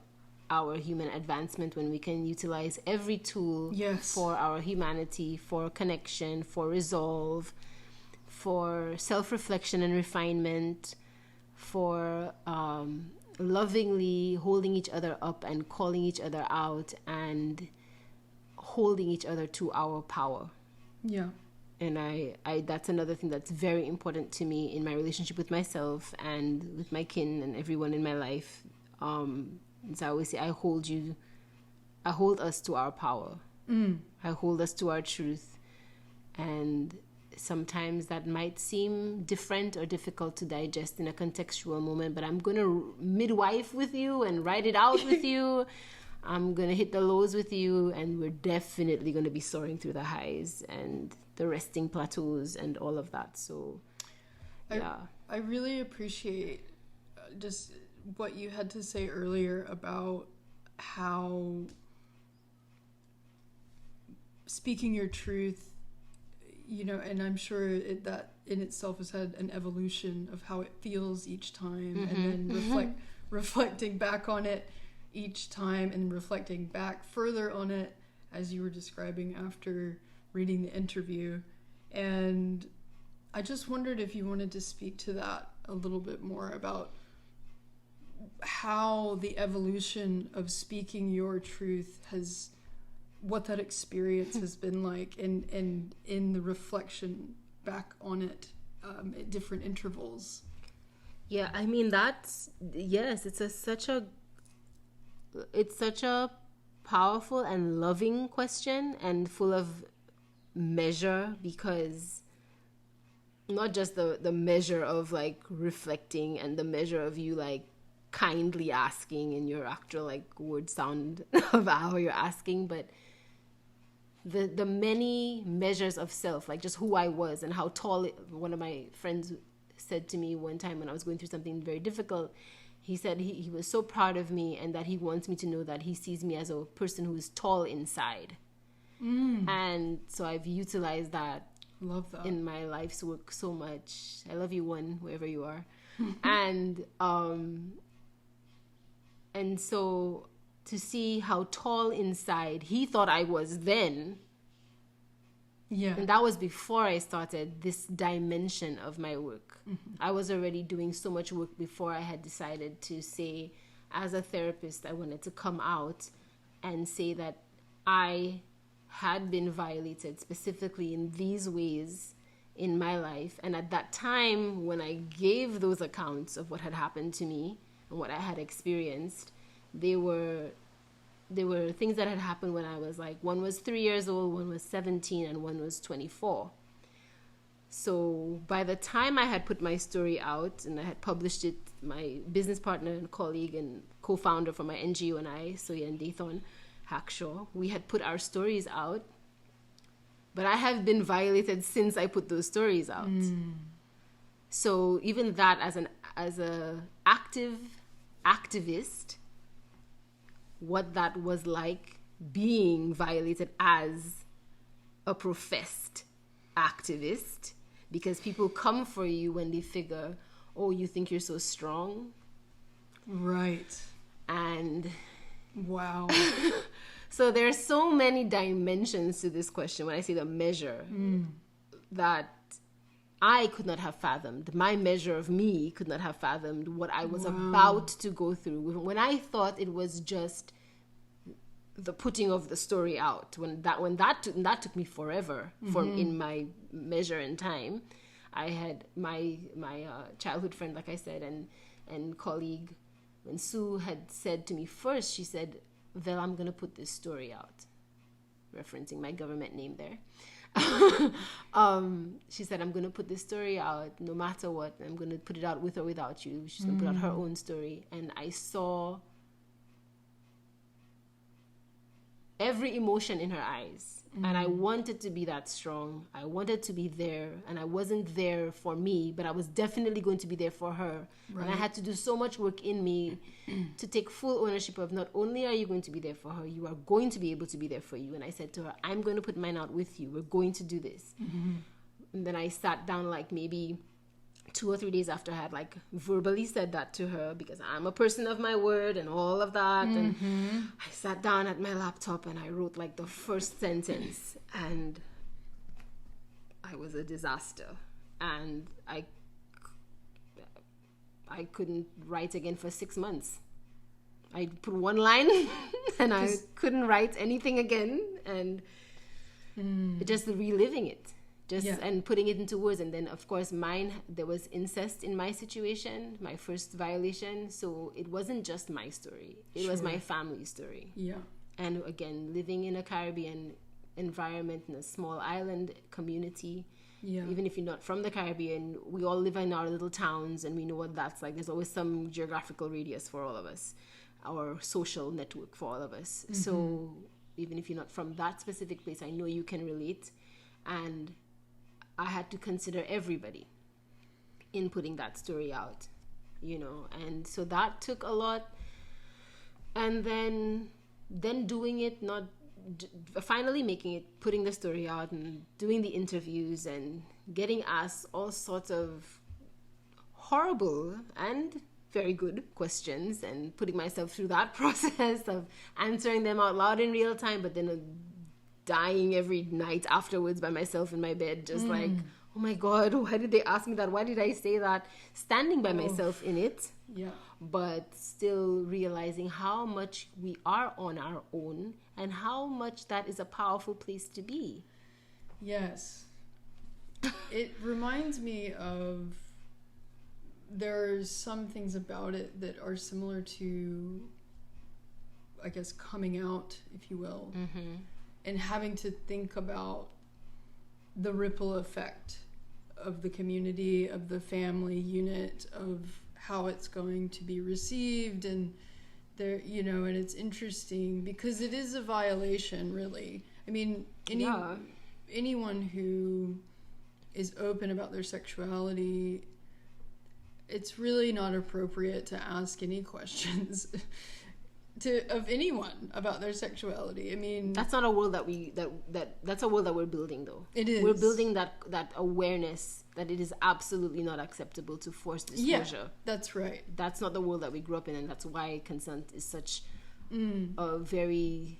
Speaker 2: our human advancement, when we can utilize every tool for our humanity, for connection, for resolve, for self-reflection and refinement, for lovingly holding each other up and calling each other out and holding each other to our power. And I that's another thing that's very important to me in my relationship with myself and with my kin and everyone in my life. So I always say, I hold us to our power. I hold us to our truth. And sometimes that might seem different or difficult to digest in a contextual moment, but I'm going to midwife with you and write it out with you. I'm going to hit the lows with you, and we're definitely going to be soaring through the highs and the resting plateaus and all of that. So, yeah.
Speaker 1: I really appreciate just what you had to say earlier about how speaking your truth, you know, and I'm sure that in itself has had an evolution of how it feels each time, and then reflecting back on it each time, and reflecting back further on it as you were describing after reading the interview. And I just wondered if you wanted to speak to that a little bit more, about how the evolution of speaking your truth has, what that experience has been like, and in the reflection back on it at different intervals.
Speaker 2: Yeah, I mean, it's such a powerful and loving question, and full of measure, because not just the measure of like reflecting, and the measure of you like kindly asking in your actual like word sound of how you're asking, but the many measures of self, like just who I was and how tall one of my friends said to me one time when I was going through something very difficult. He said he was so proud of me, and that he wants me to know that he sees me as a person who is tall inside. And so I've utilized that.
Speaker 1: Love that.
Speaker 2: In my life's work so much. I love you, one, wherever you are. And so to see how tall inside he thought I was then.
Speaker 1: Yeah.
Speaker 2: And that was before I started this dimension of my work. I was already doing so much work before I had decided to say, as a therapist, I wanted to come out and say that I had been violated specifically in these ways in my life. And at that time, when I gave those accounts of what had happened to me and what I had experienced, they were things that had happened when I was like, one was 3 years old, one was 17, and one was 24. So by the time I had put my story out and I had published it, my business partner and colleague and co-founder for my NGO and I, Soya and Dathan Hackshaw, we had put our stories out. But I have been violated since I put those stories out. So even that, as a activist, what that was like being violated as a professed activist, because people come for you when they figure, oh, you think you're so strong,
Speaker 1: right?
Speaker 2: And
Speaker 1: wow.
Speaker 2: So there are so many dimensions to this question. When I say the measure, that I could not have fathomed. My measure of me could not have fathomed what I was about to go through. When I thought it was just the putting of the story out, when that took me forever in my measure and time. I had my childhood friend, like I said, and colleague, when Sue had said to me first, she said, "Vel, I'm gonna put this story out," referencing my government name there. She said, "I'm gonna put this story out no matter what. I'm gonna put it out with or without you." She's gonna put out her own story. And I saw every emotion in her eyes. And I wanted to be that strong. I wanted to be there. And I wasn't there for me, but I was definitely going to be there for her. Right. And I had to do so much work in me to take full ownership of, not only are you going to be there for her, you are going to be able to be there for you. And I said to her, I'm going to put mine out with you. We're going to do this. And then I sat down like maybe 2 or 3 days after I had like verbally said that to her, because I'm a person of my word and all of that. And I sat down at my laptop and I wrote like the first sentence, and I was a disaster. And I couldn't write again for 6 months. I put one line and I couldn't write anything again, and just reliving it. And putting it into words. And then, of course, there was incest in my situation, my first violation. So it wasn't just my story. It was my family's story. Yeah. And again, living in a Caribbean environment, in a small island community. Yeah. Even if you're not from the Caribbean, we all live in our little towns and we know what that's like. There's always some geographical radius for all of us. our social network for all of us. So even if you're not from that specific place, I know you can relate. And I had to consider everybody in putting that story out, you know. And so that took a lot. And then doing it, finally making it, putting the story out and doing the interviews and getting asked all sorts of horrible and very good questions, and putting myself through that process of answering them out loud in real time, but then dying every night afterwards by myself in my bed, just like, oh my God, why did they ask me that? Why did I say that? Standing by myself in it.
Speaker 1: Yeah.
Speaker 2: But still realizing how much we are on our own and how much that is a powerful place to be.
Speaker 1: Yes. It reminds me of, there's some things about it that are similar to, I guess, coming out, if you will, and having to think about the ripple effect of the community, of the family unit, of how it's going to be received. And there, you know, and it's interesting because it is a violation, really. I mean, anyone who is open about their sexuality, it's really not appropriate to ask any questions of anyone about their sexuality. I mean,
Speaker 2: that's not a world that's a world that we're building, though.
Speaker 1: It is.
Speaker 2: We're building that awareness that it is absolutely not acceptable to force disclosure.
Speaker 1: Yeah, that's right.
Speaker 2: That's not the world that we grew up in, and that's why consent is such a very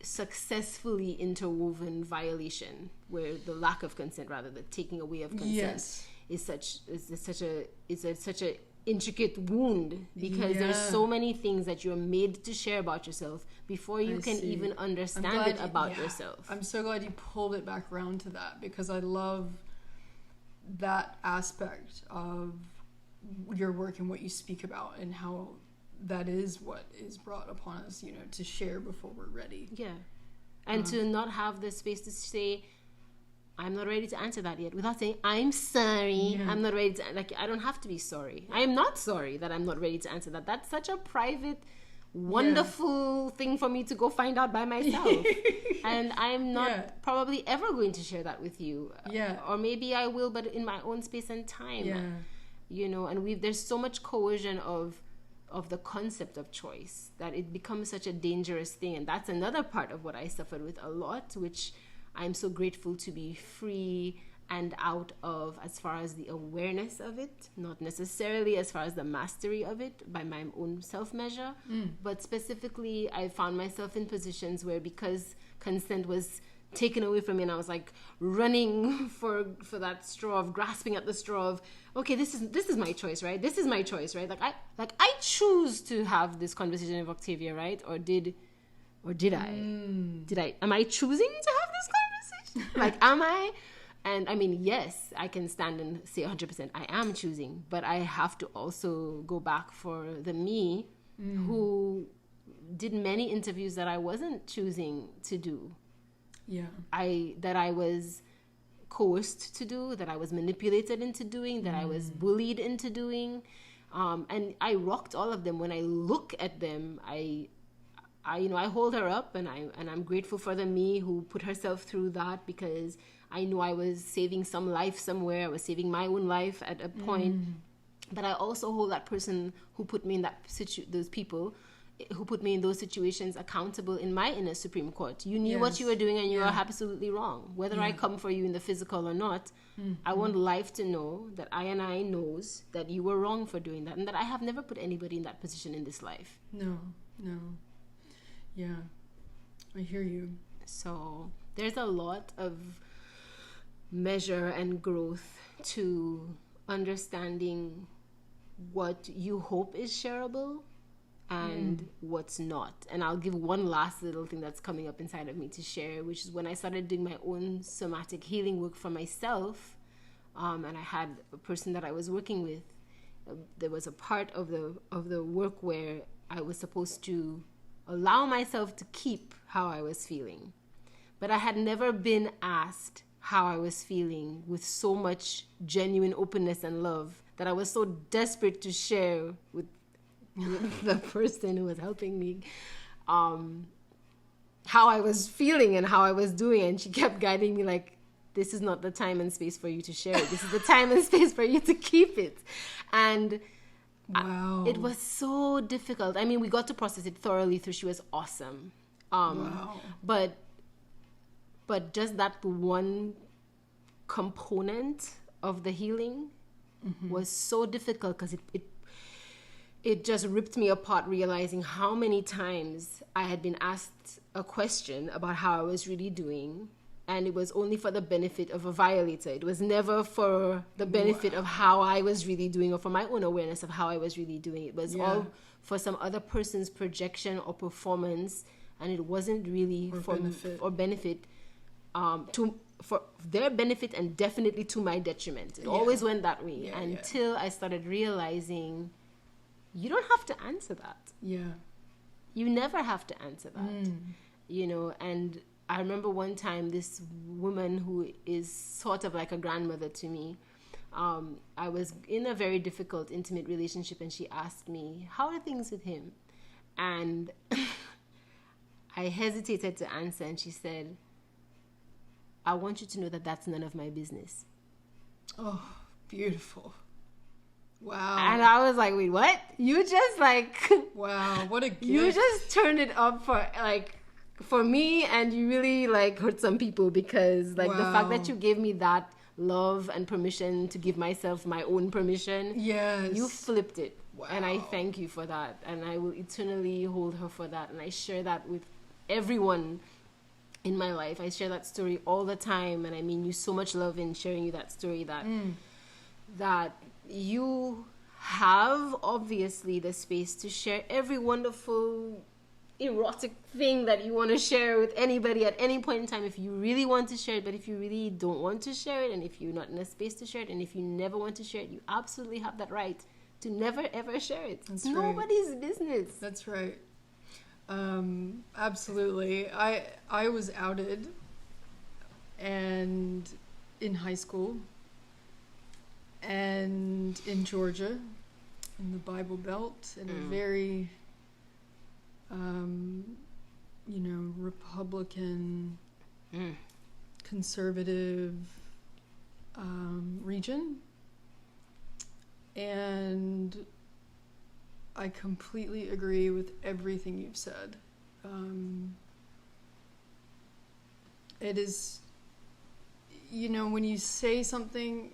Speaker 2: successfly interwoven violation, where the lack of consent, rather the taking away of consent, is such a intricate wound, because there's so many things that you're made to share about yourself before you can even understand it about yourself.
Speaker 1: I'm so glad you pulled it back around to that, because I love that aspect of your work and what you speak about, and how that is what is brought upon us, you know, to share before we're ready.
Speaker 2: Yeah. And to not have the space to say, I'm not ready to answer that yet, without saying, I'm sorry. I'm not ready to, like, I don't have to be sorry. I am not sorry that I'm not ready to answer that. That's such a private, wonderful thing for me to go find out by myself. And I'm not probably ever going to share that with you. Or maybe I will, but in my own space and time. You know, and there's so much coercion of the concept of choice that it becomes such a dangerous thing. And that's another part of what I suffered with a lot, which I'm so grateful to be free and out of, as far as the awareness of it, not necessarily as far as the mastery of it by my own self-measure, but specifically I found myself in positions where, because consent was taken away from me, and I was like running for that straw, of grasping at the straw of, okay, this is my choice, right? This is my choice, right? Like I choose to have this conversation with Octavia, right? Or did I? Am I choosing to have this conversation? Like, am I? And I mean, yes, I can stand and say 100% I am choosing, but I have to also go back for the me who did many interviews that I wasn't choosing to do. That I was coerced to do, that I was manipulated into doing, that I was bullied into doing. And I rocked all of them. When I look at them, I hold her up, and I'm grateful for the me who put herself through that, because I knew I was saving some life somewhere. I was saving my own life at a point. But I also hold that person who put me in those people who put me in those situations accountable in my inner Supreme Court. You knew what you were doing, and you are absolutely wrong. Whether I come for you in the physical or not, I want life to know that I knows that you were wrong for doing that, and that I have never put anybody in that position in this life.
Speaker 1: No. Yeah, I hear you.
Speaker 2: So there's a lot of measure and growth to understanding what you hope is shareable and what's not. And I'll give one last little thing that's coming up inside of me to share, which is when I started doing my own somatic healing work for myself, and I had a person that I was working with. There was a part of the work where I was supposed to allow myself to keep how I was feeling, but I had never been asked how I was feeling with so much genuine openness and love, that I was so desperate to share with with the person who was helping me, how I was feeling and how I was doing. And she kept guiding me like, this is not the time and space for you to share it. This is the time and space for you to keep it. And
Speaker 1: wow.
Speaker 2: It was so difficult. I mean, we got to process it thoroughly through. She was awesome.
Speaker 1: Wow.
Speaker 2: But just that one component of the healing was so difficult because it just ripped me apart, realizing how many times I had been asked a question about how I was really doing, and it was only for the benefit of a violator. It was never for the benefit of how I was really doing or for my own awareness of how I was really doing. It was all for some other person's projection or performance, and it wasn't really for benefit for their benefit, and definitely to my detriment. It always went that way until I started realizing you don't have to answer that. Yeah. You never have to answer that. You know, and I remember one time this woman who is sort of like a grandmother to me, I was in a very difficult, intimate relationship, and she asked me, how are things with him? And I hesitated to answer, and she said, I want you to know that that's none of my business. Oh, beautiful. Wow. And I was like, wait, what? You just like... Wow, what a gift. You just turned it up for me, and you really like hurt some people, because like the fact that you gave me that love and permission to give myself my own permission. Yes. You flipped it. Wow. And I thank you for that. And I will eternally hold her for that. And I share that with everyone in my life. I share that story all the time, and I mean you so much love in sharing you that story, that you have obviously the space to share every wonderful erotic thing that you want to share with anybody at any point in time if you really want to share it. But if you really don't want to share it, and if you're not in a space to share it, and if you never want to share it, you absolutely have that right to never ever share it. It's nobody's business. That's right. Absolutely. I was outed and in high school and in Georgia, in the Bible Belt, in a very Republican conservative region, and I completely agree with everything you've said. It is, when you say something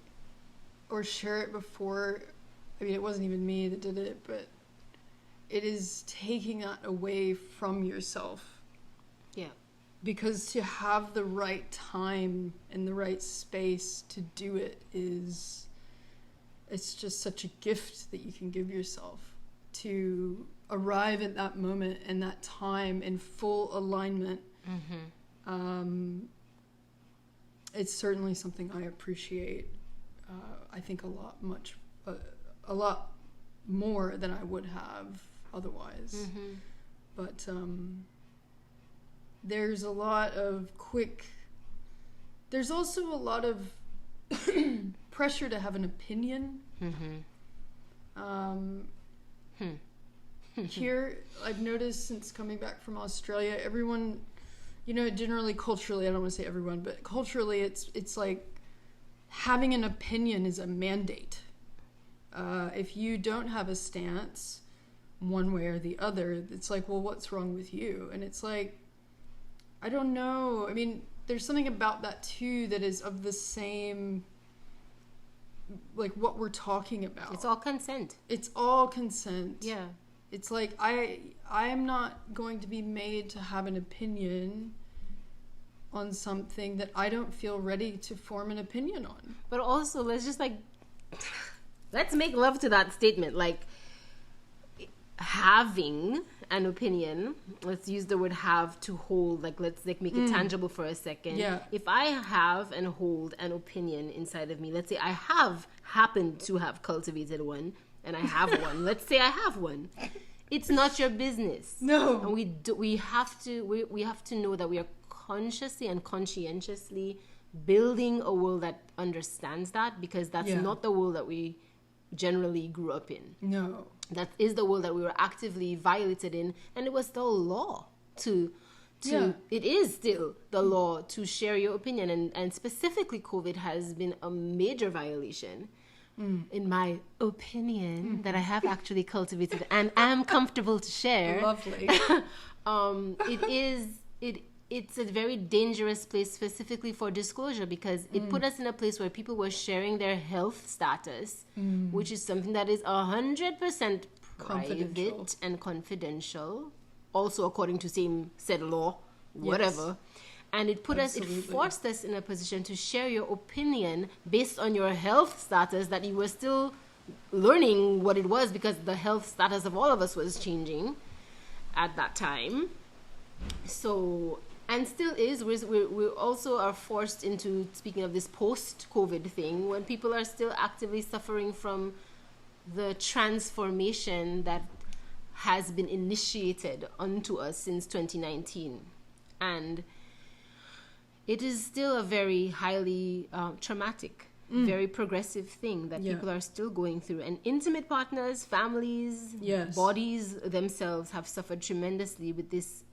Speaker 2: or share it before, I mean, it wasn't even me that did it, but it is taking that away from yourself. Yeah. Because to have the right time and the right space to do it it's just such a gift that you can give yourself, to arrive at that moment and that time in full alignment. It's certainly something I appreciate. I think a lot more than I would have otherwise. But there's a lot of there's also a lot of pressure to have an opinion. Here, I've noticed since coming back from Australia, everyone, generally culturally, I don't want to say everyone, but culturally it's like having an opinion is a mandate. If you don't have a stance one way or the other, it's like, well, what's wrong with you? And it's like, I don't know. I mean, there's something about that too that is of the same, like what we're talking about. It's all consent. Yeah. It's like, I'm not going to be made to have an opinion on something that I don't feel ready to form an opinion on. But also, let's make love to that statement. Like, having an opinion, let's use the word have to hold, like let's make it tangible for a second. Yeah. If I have and hold an opinion inside of me, let's say I have happened to have cultivated one, and I have one. Let's say I have one. It's not your business. No. And we have to know that we are consciously and conscientiously building a world that understands that, because that's not the world that we generally grew up in.
Speaker 1: No.
Speaker 2: That is the world that we were actively violated in, and it was still law to it is still the law to share your opinion, and specifically COVID has been a major violation, in my opinion, that I have actually cultivated and am comfortable to share.
Speaker 1: Lovely.
Speaker 2: It's a very dangerous place specifically for disclosure, because it put us in a place where people were sharing their health status, which is something that is 100% private and confidential, also according to same said law, whatever. Yes. And it forced us in a position to share your opinion based on your health status, that you were still learning what it was, because the health status of all of us was changing at that time. So, and still is, we also are forced into, speaking of this post-COVID thing, when people are still actively suffering from the transformation that has been initiated onto us since 2019. And it is still a very highly traumatic, very progressive thing that people are still going through. And intimate partners, families, bodies themselves have suffered tremendously with this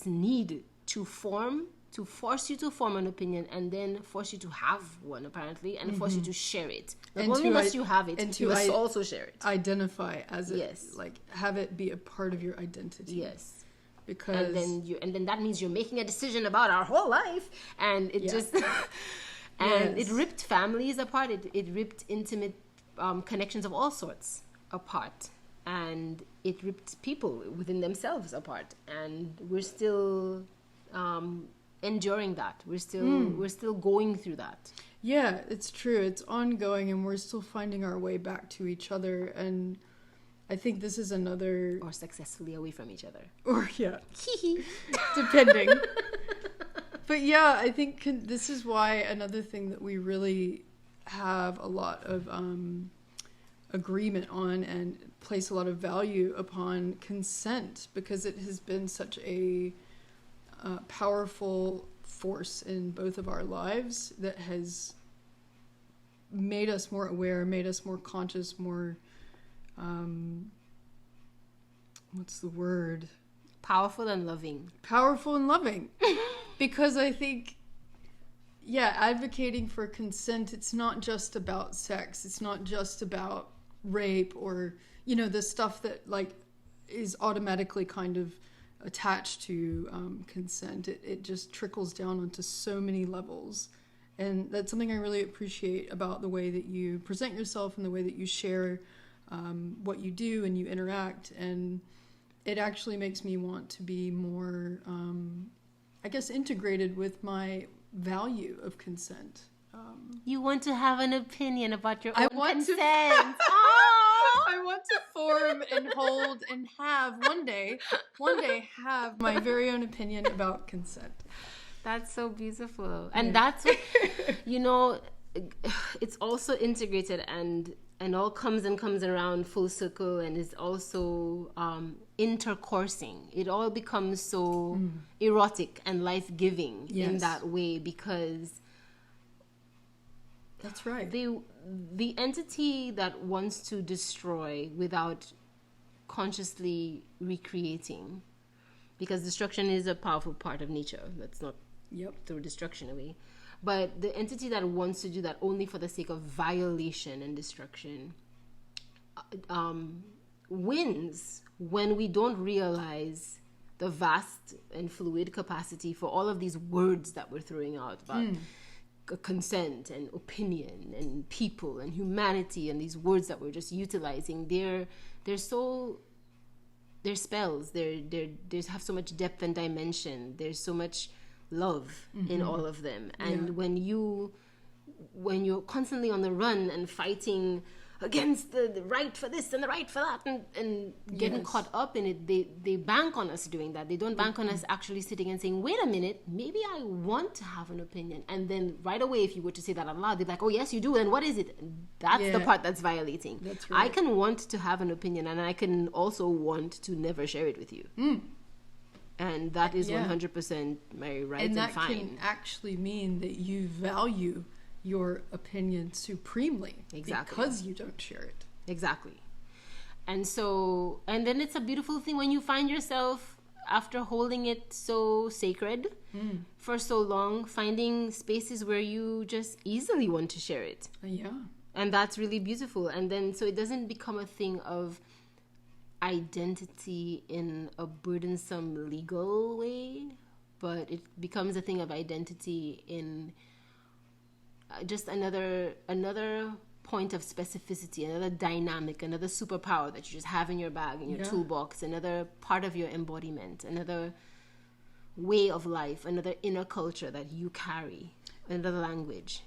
Speaker 2: need to force you to form an opinion, and then force you to have one, apparently, and force you to share it. Not only must you have it, and you must also share it.
Speaker 1: Identify as it, like have it be a part of your identity.
Speaker 2: Yes.
Speaker 1: Because
Speaker 2: and then that means you're making a decision about our whole life, and it just and it ripped families apart. It ripped intimate connections of all sorts apart, and it ripped people within themselves apart. And we're still enduring that. We're still going through that.
Speaker 1: Yeah, it's true. It's ongoing, and we're still finding our way back to each other. And I think this is another...
Speaker 2: Or successfully away from each other.
Speaker 1: Or, depending. But yeah, I think this is why another thing that we really have a lot of agreement on and place a lot of value upon consent, because it has been such a powerful force in both of our lives that has made us more aware, made us more conscious, more... what's the word?
Speaker 2: Powerful and loving.
Speaker 1: Powerful and loving. Because I think, advocating for consent, it's not just about sex. It's not just about rape or, the stuff that like is automatically kind of attached to consent. It just trickles down onto so many levels. And that's something I really appreciate about the way that you present yourself and the way that you share what you do and you interact, and it actually makes me want to be more, integrated with my value of consent.
Speaker 2: You want to have an opinion about your own consent.
Speaker 1: I want to form and hold and have one day have my very own opinion about consent.
Speaker 2: That's so beautiful, and that's what it's also integrated and all comes around full circle, and is also intercoursing. It all becomes so erotic and life-giving in that way, because
Speaker 1: that's right.
Speaker 2: The entity that wants to destroy without consciously recreating, because destruction is a powerful part of nature. Let's not throw destruction away. But the entity that wants to do that only for the sake of violation and destruction wins when we don't realize the vast and fluid capacity for all of these words that we're throwing out about consent and opinion and people and humanity, and these words that we're just utilizing. They're spells. They have so much depth and dimension. There's so much love in all of them, and when you're constantly on the run and fighting against the right for this and the right for that, and getting caught up in it, they bank on us doing that. They don't bank on us actually sitting and saying, wait a minute, maybe I want to have an opinion. And then right away, if you were to say that out loud, they're like, oh yes you do, and what is it? That's the part that's violating. That's right. I can want to have an opinion, and I can also want to never share it with you. And that is 100% my right and fine. And that can
Speaker 1: actually mean that you value your opinion supremely.
Speaker 2: Exactly.
Speaker 1: Because you don't share it.
Speaker 2: Exactly. And so, and then it's a beautiful thing when you find yourself, after holding it so sacred for so long, finding spaces where you just easily want to share it.
Speaker 1: Yeah.
Speaker 2: And that's really beautiful. And then, so it doesn't become a thing of identity in a burdensome legal way, but it becomes a thing of identity in just another point of specificity, another dynamic, another superpower that you just have in your bag, in your toolbox, another part of your embodiment, another way of life, another inner culture that you carry, another language.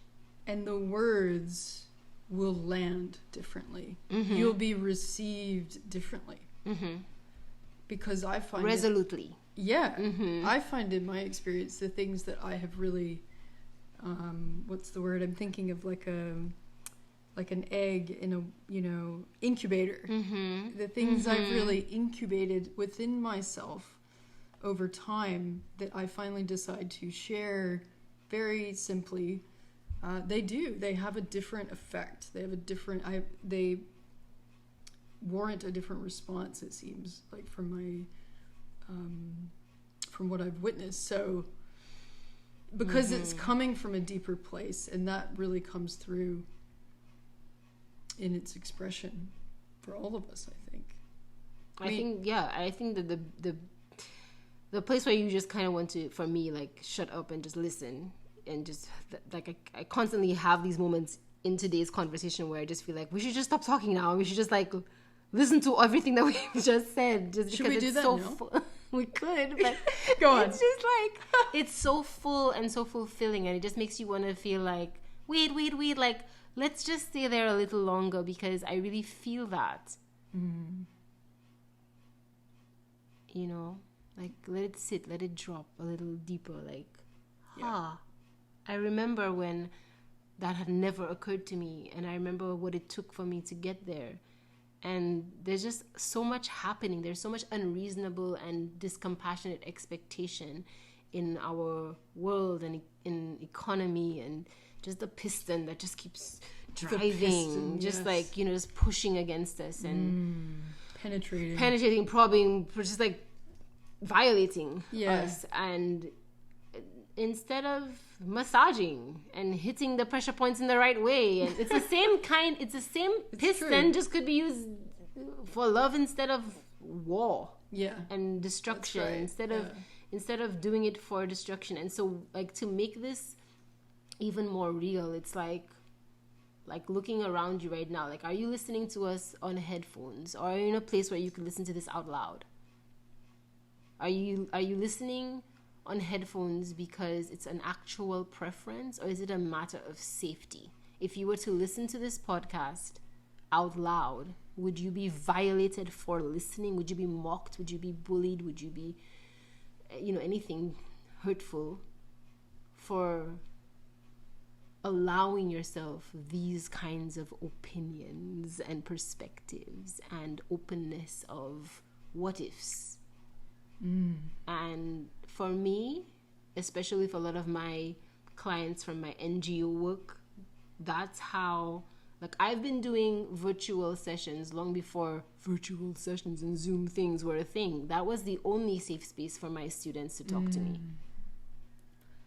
Speaker 1: And the words will land differently. You'll be received differently. Because I find
Speaker 2: resolutely.
Speaker 1: I find in my experience the things that I have really what's the word I'm thinking of, like an egg in a incubator. The things I've really incubated within myself over time that I finally decide to share very simply, they have a different effect. They have a different they warrant a different response, it seems like, from my from what I've witnessed. So because it's coming from a deeper place, and that really comes through in its expression for all of us, I think. I think that the place where you just kind of want to, for me, like, shut up and just listen, and just like I constantly have these moments in today's conversation where I just feel like we should just stop talking now, and we should just like listen to everything that we just said, just should
Speaker 2: because
Speaker 1: we do
Speaker 2: it's
Speaker 1: that
Speaker 2: so
Speaker 1: now?
Speaker 2: we could, but
Speaker 1: Go on.
Speaker 2: it's just like it's so full and so fulfilling, and it just makes you want to feel like wait, like let's just stay there a little longer, because I really feel that. You know, like, let it sit, let it drop a little deeper, like I remember when that had never occurred to me, and I remember what it took for me to get there. And there's just so much happening. There's so much unreasonable and discompassionate expectation in our world and in economy, and just the piston that just keeps driving, just like, you know, just pushing against us and penetrating, probing, just like violating us. And instead of massaging and hitting the pressure points in the right way, and it's the same kind, it's the same piston, just could be used for love instead of war and destruction, instead of doing it for destruction. And so, like, to make this even more real, it's like looking around you right now. Like, are you listening to us on headphones, or are you in a place where you can listen to this out loud? Are you listening on headphones because it's an actual preference, or is it a matter of safety? If you were to listen to this podcast out loud, would you be violated for listening? Would you be mocked? Would you be bullied? Would you be, you know, anything hurtful for allowing yourself these kinds of opinions and perspectives and openness of what ifs? And for me, especially with a lot of my clients from my NGO work, that's how, like, I've been doing virtual sessions long before virtual sessions and Zoom things were a thing. That was the only safe space for my students to talk to me,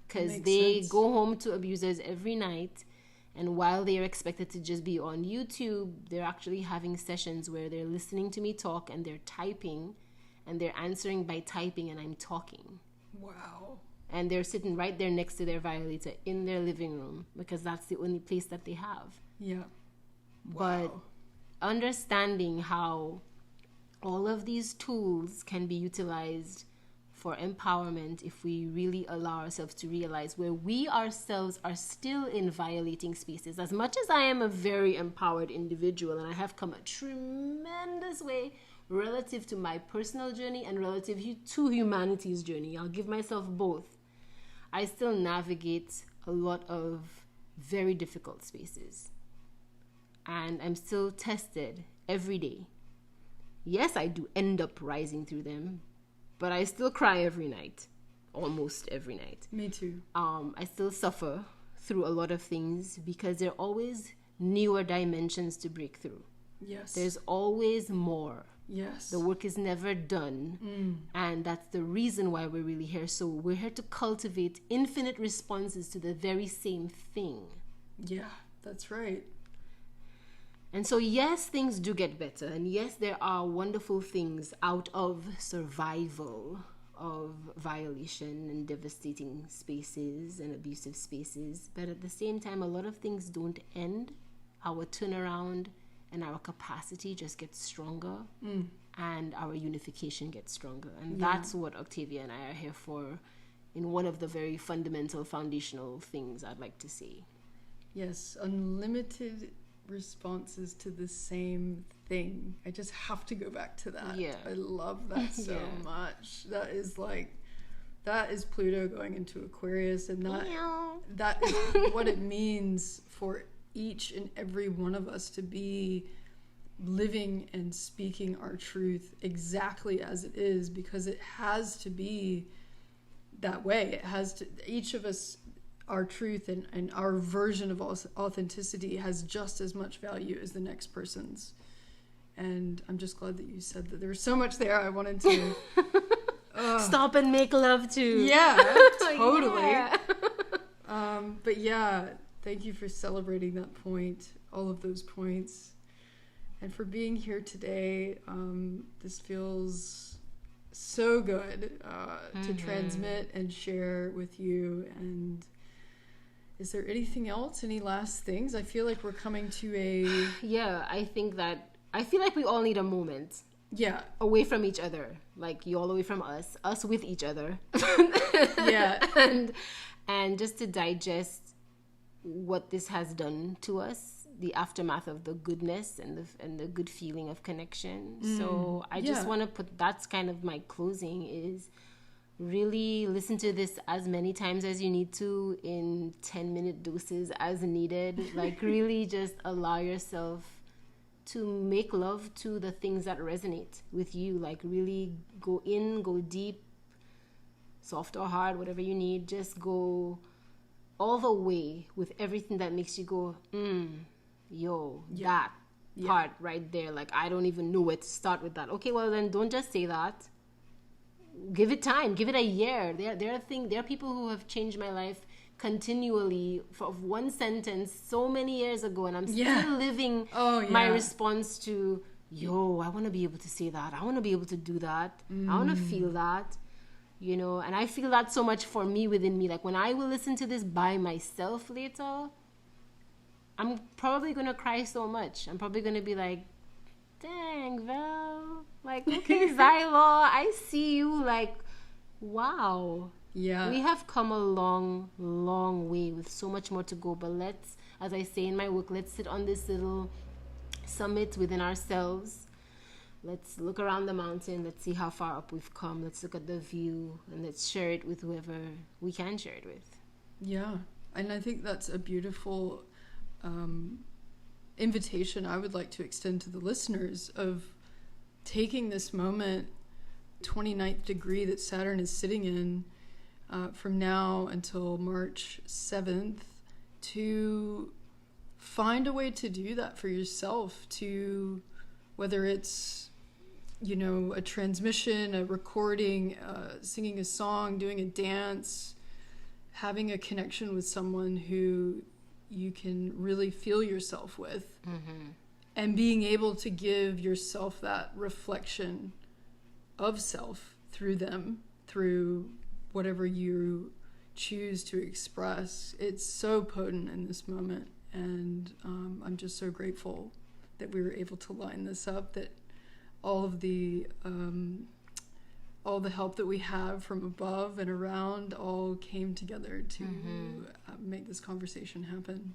Speaker 2: because they go home to abusers every night, and while they are expected to just be on YouTube, they're actually having sessions where they're listening to me talk, and they're typing, and they're answering by typing, and I'm talking.
Speaker 1: Wow.
Speaker 2: And they're sitting right there next to their violator in their living room, because that's the only place that they have.
Speaker 1: Yeah.
Speaker 2: Wow. But understanding how all of these tools can be utilized for empowerment if we really allow ourselves to realize where we ourselves are still in violating spaces. As much as I am a very empowered individual, and I have come a tremendous way relative to my personal journey and relative to humanity's journey, I'll give myself both, I still navigate a lot of very difficult spaces, and I'm still tested every day. Yes, I do end up rising through them, but I still cry every night, almost every night.
Speaker 1: Me too.
Speaker 2: I still suffer through a lot of things, because there are always newer dimensions to break through.
Speaker 1: Yes.
Speaker 2: There's always more.
Speaker 1: Yes.
Speaker 2: The work is never done. And that's the reason why we're really here. So we're here to cultivate infinite responses to the very same thing.
Speaker 1: Yeah, that's right.
Speaker 2: And so, yes, things do get better. And yes, there are wonderful things out of survival of violation and devastating spaces and abusive spaces. But at the same time, a lot of things don't end. Our turnaround and our capacity just gets stronger, and our unification gets stronger. And that's what Octavia and I are here for, in one of the very fundamental, foundational things I'd like to say.
Speaker 1: Yes, unlimited responses to the same thing. I just have to go back to that.
Speaker 2: Yeah.
Speaker 1: I love that so much. That is Pluto going into Aquarius, and that is what it means for each and every one of us to be living and speaking our truth exactly as it is, because it has to be that way. It has to, each of us, our truth and our version of authenticity has just as much value as the next person's. And I'm just glad that you said that. There was so much there I wanted to
Speaker 2: stop and make love to.
Speaker 1: Yeah, totally.
Speaker 2: Yeah.
Speaker 1: But yeah, thank you for celebrating that point, all of those points, and for being here today. This feels so good to transmit and share with you. And is there anything else? Any last things? I feel like we're coming to a...
Speaker 2: Yeah, I feel like we all need a moment.
Speaker 1: Yeah.
Speaker 2: Away from each other. Like, you all away from us with each other.
Speaker 1: Yeah.
Speaker 2: And just to digest what this has done to us, the aftermath of the goodness and the good feeling of connection. So I just want to put, that's kind of my closing, is really listen to this as many times as you need to, in 10-minute doses as needed. Like, really just allow yourself to make love to the things that resonate with you. Like, really go in, go deep, soft or hard, whatever you need. Just go all the way with everything that makes you go, that part right there. Like, I don't even know where to start with that. Okay, well then don't just say that. Give it time. Give it a year. There are people who have changed my life continually for one sentence so many years ago, and I'm still living my response to, I want to be able to say that. I want to be able to do that. I want to feel that, and I feel that so much for me, within me. Like, when I will listen to this by myself later, I'm probably going to cry so much. I'm probably going to be like, dang, Val, like, okay, XyLaw, I see you, like, wow.
Speaker 1: Yeah.
Speaker 2: We have come a long, long way with so much more to go. But let's, as I say in my work, let's sit on this little summit within ourselves. Let's look around the mountain. Let's see how far up we've come. Let's look at the view, and let's share it with whoever we can share it with. Yeah.
Speaker 1: And I think that's a beautiful invitation I would like to extend to the listeners, of taking this moment, 29th degree that Saturn is sitting in, from now until March 7th, to find a way to do that for yourself, to whether it's, a transmission, a recording, singing a song, doing a dance, having a connection with someone who you can really feel yourself with, and being able to give yourself that reflection of self through them, through whatever you choose to express. It's so potent in this moment, and I'm just so grateful that we were able to line this up, that all the help that we have from above and around all came together to make this conversation happen.